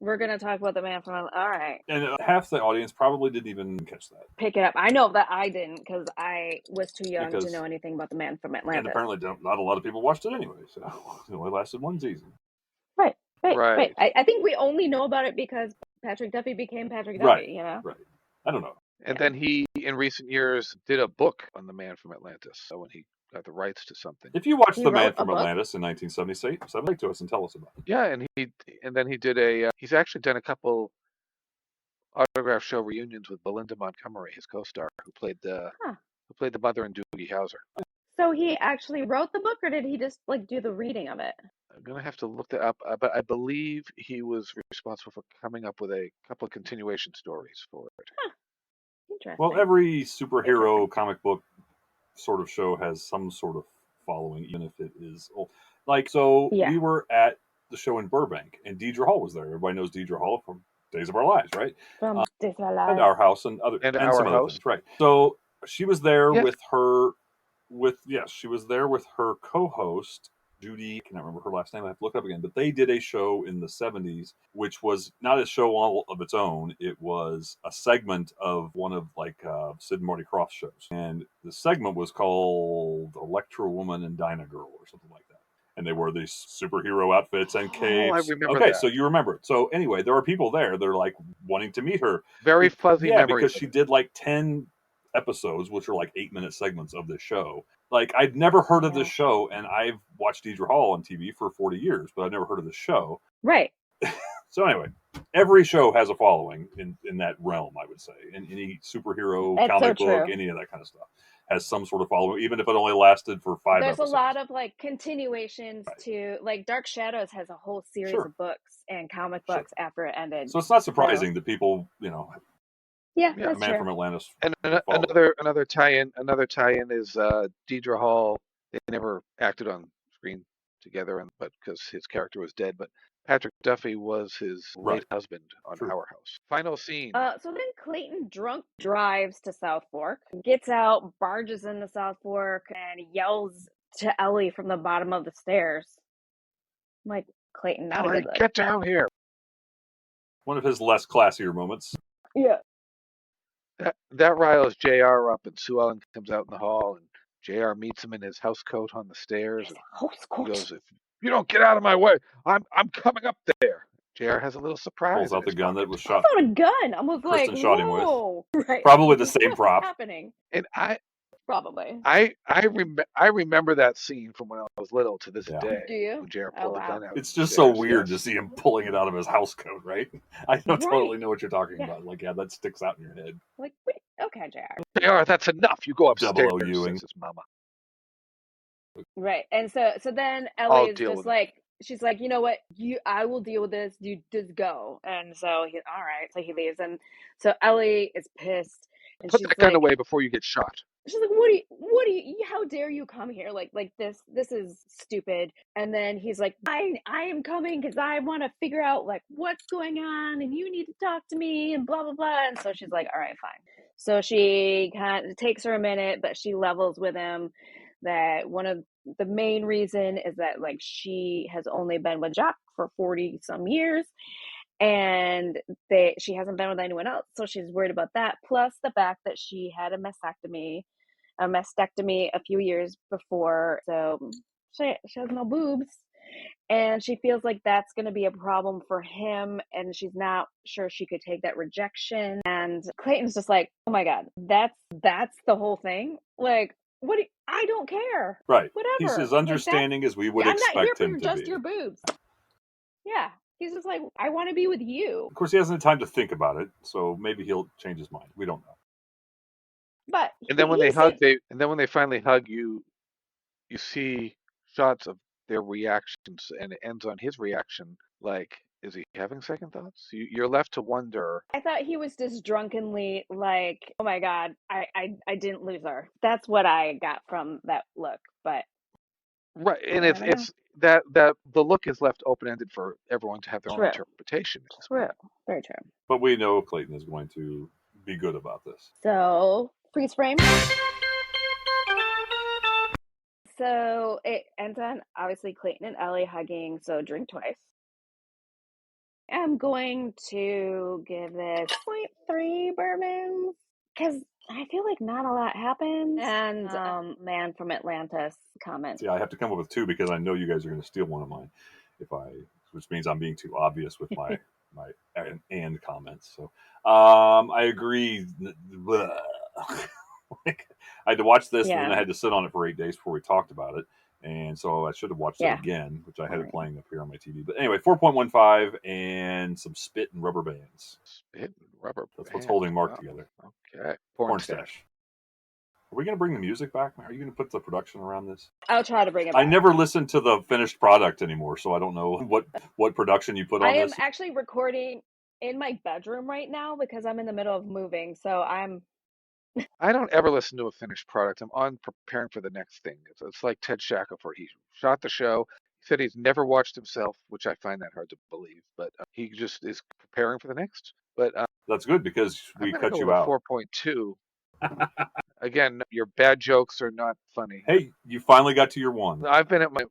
we're gonna talk about the Man from Atlantis. All right, And half the audience probably didn't even catch that. pick it up. I know that I didn't because I was too young to Because- know anything about the Man from And Atlantis. apparently, not a lot of people watched it anyway, so it only lasted one season. Right. I think we only know about it because Patrick Duffy became Patrick Duffy, Right. you know? Right. I don't know. and then he, in recent years, did a book on the Man from Atlantis. So when he got the rights to something, If you watched He The Man wrote a from book? Atlantis in 1976, write to us and tell us about it. yeah, and then he did a. He's actually done a couple autograph show reunions with Belinda Montgomery, his co-star, who played the mother in Doogie Howser. So he actually wrote the book, or did he just like do the reading of it? I'm gonna have to look that up, but I believe he was responsible for coming up with a couple of continuation stories for it. Interesting. Well, every superhero comic book sort of show has some sort of following, even if it is old. Like, so Yeah. we were at the show in Burbank, and Deidre Hall was there. Everybody knows Deidre Hall from Days of Our Lives, right? From Days of Our And Lives. Our House and And some Our other House. things, right? So she was there Yes. she was there with her co-host Judy. I cannot remember her last name. I have to look it up again. But they did a show in the 70s, which was not a show all of its own. It was a segment of one of Sid and Marty Krofft's shows, and the segment was called Electra Woman and Dinah Girl or something like that. And they wore these superhero outfits and capes. I remember okay, that. so you remember it. So anyway, there are people there. They're like wanting to meet her. Very fuzzy Yeah, memories. because she did like 10 episodes, which are like 8-minute segments of this show. Like, I'd never heard of this show, and I've watched Deidre Hall on TV for 40 years, but I've never heard of this show. Right. So anyway, every show has a following in that realm, I would say. In any superhero, That's comic so book, true. any of that kind of stuff has some sort of following, even if it only lasted for 5 There's episodes. a lot of like continuations to like Dark Shadows has a whole series Sure. of books and comic books after it ended. So it's not surprising that people, Yeah, Yeah, that's Man true. from Atlantis. And follow. another tie-in is Deidre Hall. They never acted on screen together, but because his character was dead. But Patrick Duffy was his late husband on True. Our House. Final scene. So then Clayton drunk drives to Southfork, gets out, barges into Southfork, and yells to Ellie from the bottom of the stairs. I'm like, Clayton, not a good look. Get down here. One of his less classier moments. Yeah. That riles J.R. up, and Sue Ellen comes out in the hall, and J.R. meets him in his house coat on the stairs. And he goes, "If you don't get out of my way, I'm coming up there." J.R. has a little surprise. Pulls out the gun that was I shot. thought a gun. I was like, Kristen shot him with. whoa. Right. Probably the same What's prop. happening? And Probably. I remember that scene from when I was little to this day. Do you? When J.R. Oh, pulled the wow. gun out. It's just so weird to see him pulling it out of his house coat, right? I don't totally know what you're talking about. Like, yeah, that sticks out in your head. Like, wait, okay, JR. J.R., that's enough. You go upstairs. Double O Ewing. Says his mama. Right. And so then Ellie is just like, she's like, you know what? I will deal with this. You just go. And so all right. So he leaves. And so Ellie is pissed. And Put she's that gun like, away before you get shot. She's like, what do you, how dare you come here? Like this is stupid. And then he's like, I am coming because I want to figure out like what's going on and you need to talk to me and blah, blah, blah. And so she's like, all right, fine. So she kind of takes her a minute, but she levels with him that one of the main reason is that like she has only been with Jack for 40 some years. And she hasn't been with anyone else, so she's worried about that. Plus the fact that she had a mastectomy a few years before, so she has no boobs, and she feels like that's going to be a problem for him, and she's not sure she could take that rejection. And Clayton's just like, oh my god, that's the whole thing. Like, what? I don't care. Right. Whatever. He's as understanding as we would expect him to be. I'm not here for just your boobs. Yeah. He's just like, I want to be with you. Of course, he hasn't had time to think about it, so maybe he'll change his mind. We don't know. But and then when they finally hug, you see shots of their reactions, and it ends on his reaction like Is he having second thoughts? You're left to wonder. I thought he was just drunkenly like, oh my God, I didn't lose her. That's what I got from that look. But Right, and I it's don't know. it's that the look is left open-ended for everyone to have their own True. interpretation at this True. point. Very true. But we know Clayton is going to be good about this. So, freeze frame. So it ends on obviously Clayton and Ellie hugging, so drink twice. I'm going to give this 0.3 bourbons because I feel like not a lot happens. And man from Atlantis comment. See, I have to come up with 2 because I know you guys are going to steal one of mine, which means I'm being too obvious with my and comments. So I agree. Like, I had to watch this, and then I had to sit on it for 8 days before we talked about it. And so I should have watched it again, which I had it playing up here on my TV. But anyway, 4.15 and some spit and rubber bands. Spit and rubber That's bands. what's holding Mark together. Okay. Porn stash. Are we going to bring the music back? Are you going to put the production around this? I'll try to bring it back. I never listen to the finished product anymore, so I don't know what production you put on this. I am actually recording in my bedroom right now because I'm in the middle of moving. So I don't ever listen to a finished product. I'm on preparing for the next thing. It's like Ted Shackelford. He shot the show. He said he's never watched himself, which I find that hard to believe. But he just is preparing for the next. But that's good because we cut you out. 4.2. Again, your bad jokes are not funny. Hey, you finally got to your 1. I've been at my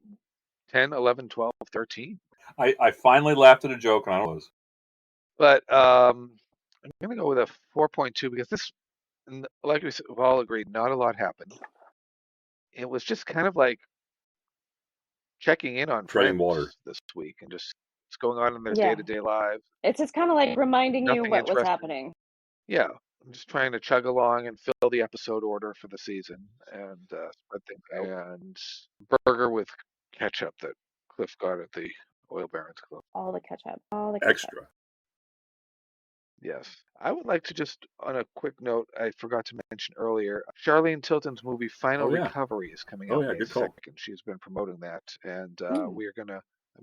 10, 11, 12, 13. I finally laughed at a joke, and I was. But I'm going to go with a 4.2 because this, like we've all agreed, not a lot happened. It was just kind of like checking in on treading friends water this week and just what's going on in their day-to-day lives. It's just kind of like reminding you Nothing what was interesting. happening. Yeah, I'm just trying to chug along and fill the episode order for the season and spread things out. And burger with ketchup that Cliff got at the Oil Barons Club. All the ketchup. Extra. Yes. I would like to just, on a quick note, I forgot to mention earlier, Charlene Tilton's movie Final Recovery is coming out May 2nd. She's been promoting that, and I'm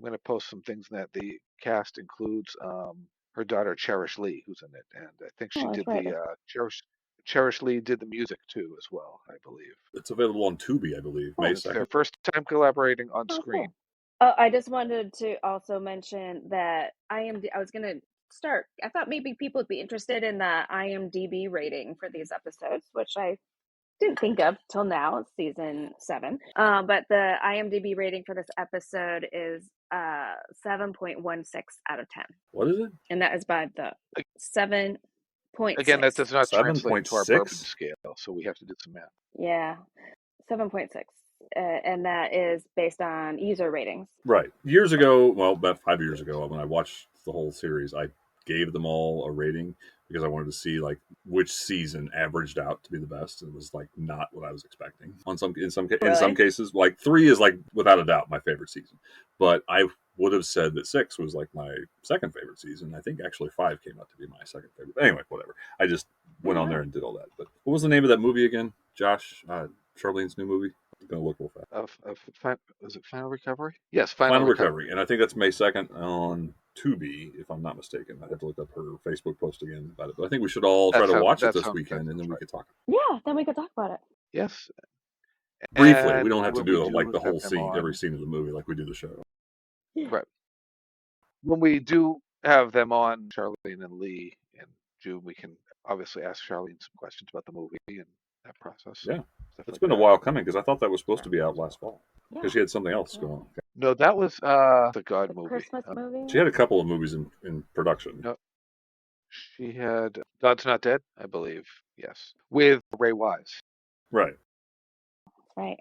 gonna post some things in that. The cast includes her daughter Cherish Lee, who's in it, and I think she did Cherish Lee did the music too as well, I believe. It's available on Tubi, I believe. May 2nd. It's their first time collaborating on screen. Cool. I just wanted to also mention that I was gonna start. I thought maybe people would be interested in the IMDb rating for these episodes, which I didn't think of till now. It's season 7. But the IMDb rating for this episode is 7.16 out of 10. What is it? And that is by the 7.6. Again, that does not translate to our 7.6? bourbon scale, so we have to do some math. Yeah, 7.6. And that is based on user ratings. Right. Years ago, well, about 5 years ago, when I watched the whole series, I gave them all a rating because I wanted to see like which season averaged out to be the best, and it was like not what I was expecting. In some cases, like 3 is like without a doubt my favorite season, but I would have said that 6 was like my second favorite season. I think actually 5 came out to be my second favorite. But anyway, whatever. I just went on there and did all that. But what was the name of that movie again, Josh? Charlene's new movie. I'm gonna look real fast. Was it Final Recovery? Yes, Final Recovery, and I think that's May 2nd on Tubi, if I'm not mistaken. I have to look up her Facebook post again about it. But I think we should all try to watch it this weekend, and then we could talk. Yeah, then we could talk about it. Yes. Briefly, we don't have to do like the whole scene, every scene of the movie, like we do the show. Yeah. Right. When we do have them on, Charlene and Lee in June, we can obviously ask Charlene some questions about the movie and that process. Yeah. It's been a while coming because I thought that was supposed to be out last fall because she had something else going on. No, that was the God movie. Christmas movie? She had a couple of movies in production. No, she had God's Not Dead, I believe. Yes, with Ray Wise. Right. Right.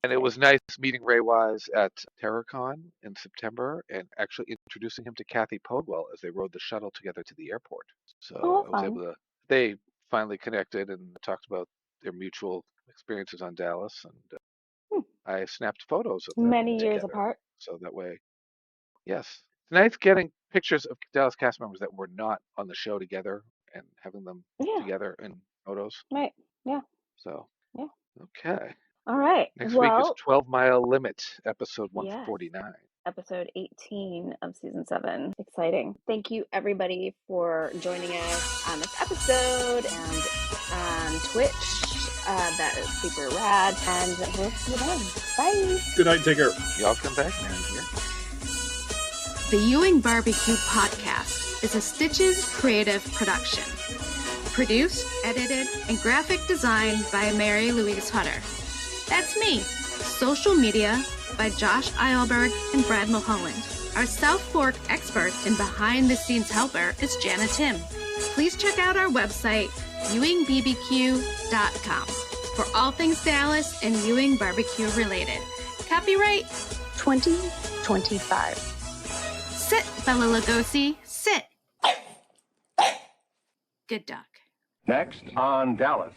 And it was nice meeting Ray Wise at TerrorCon in September and actually introducing him to Kathy Podwell as they rode the shuttle together to the airport. So I was able to. They finally connected and talked about their mutual experiences on Dallas, and I snapped photos of them many together, years apart. So that way, yes, it's nice getting pictures of Dallas cast members that were not on the show together and having them together in photos. Right. Yeah. So yeah. Okay. All right. Next week is 12 Mile Limit, episode 149. episode 18 of season 7. Exciting. Thank you everybody for joining us on this episode and on Twitch. That is super rad. And we'll see you then. Bye. Good night. Take care. Y'all come back now here. The Ewing Barbecue Podcast is a Stitches creative production. Produced, edited, and graphic designed by Mary Louise Hutter. That's me. Social media by Josh Eilberg and Brad Mulholland. Our Southfork expert and behind-the-scenes helper is Jana Tim. Please check out our website, ewingbbq.com, for all things Dallas and Ewing barbecue related. Copyright 2025. Sit, Bella Lugosi, sit. Good dog. Next on Dallas.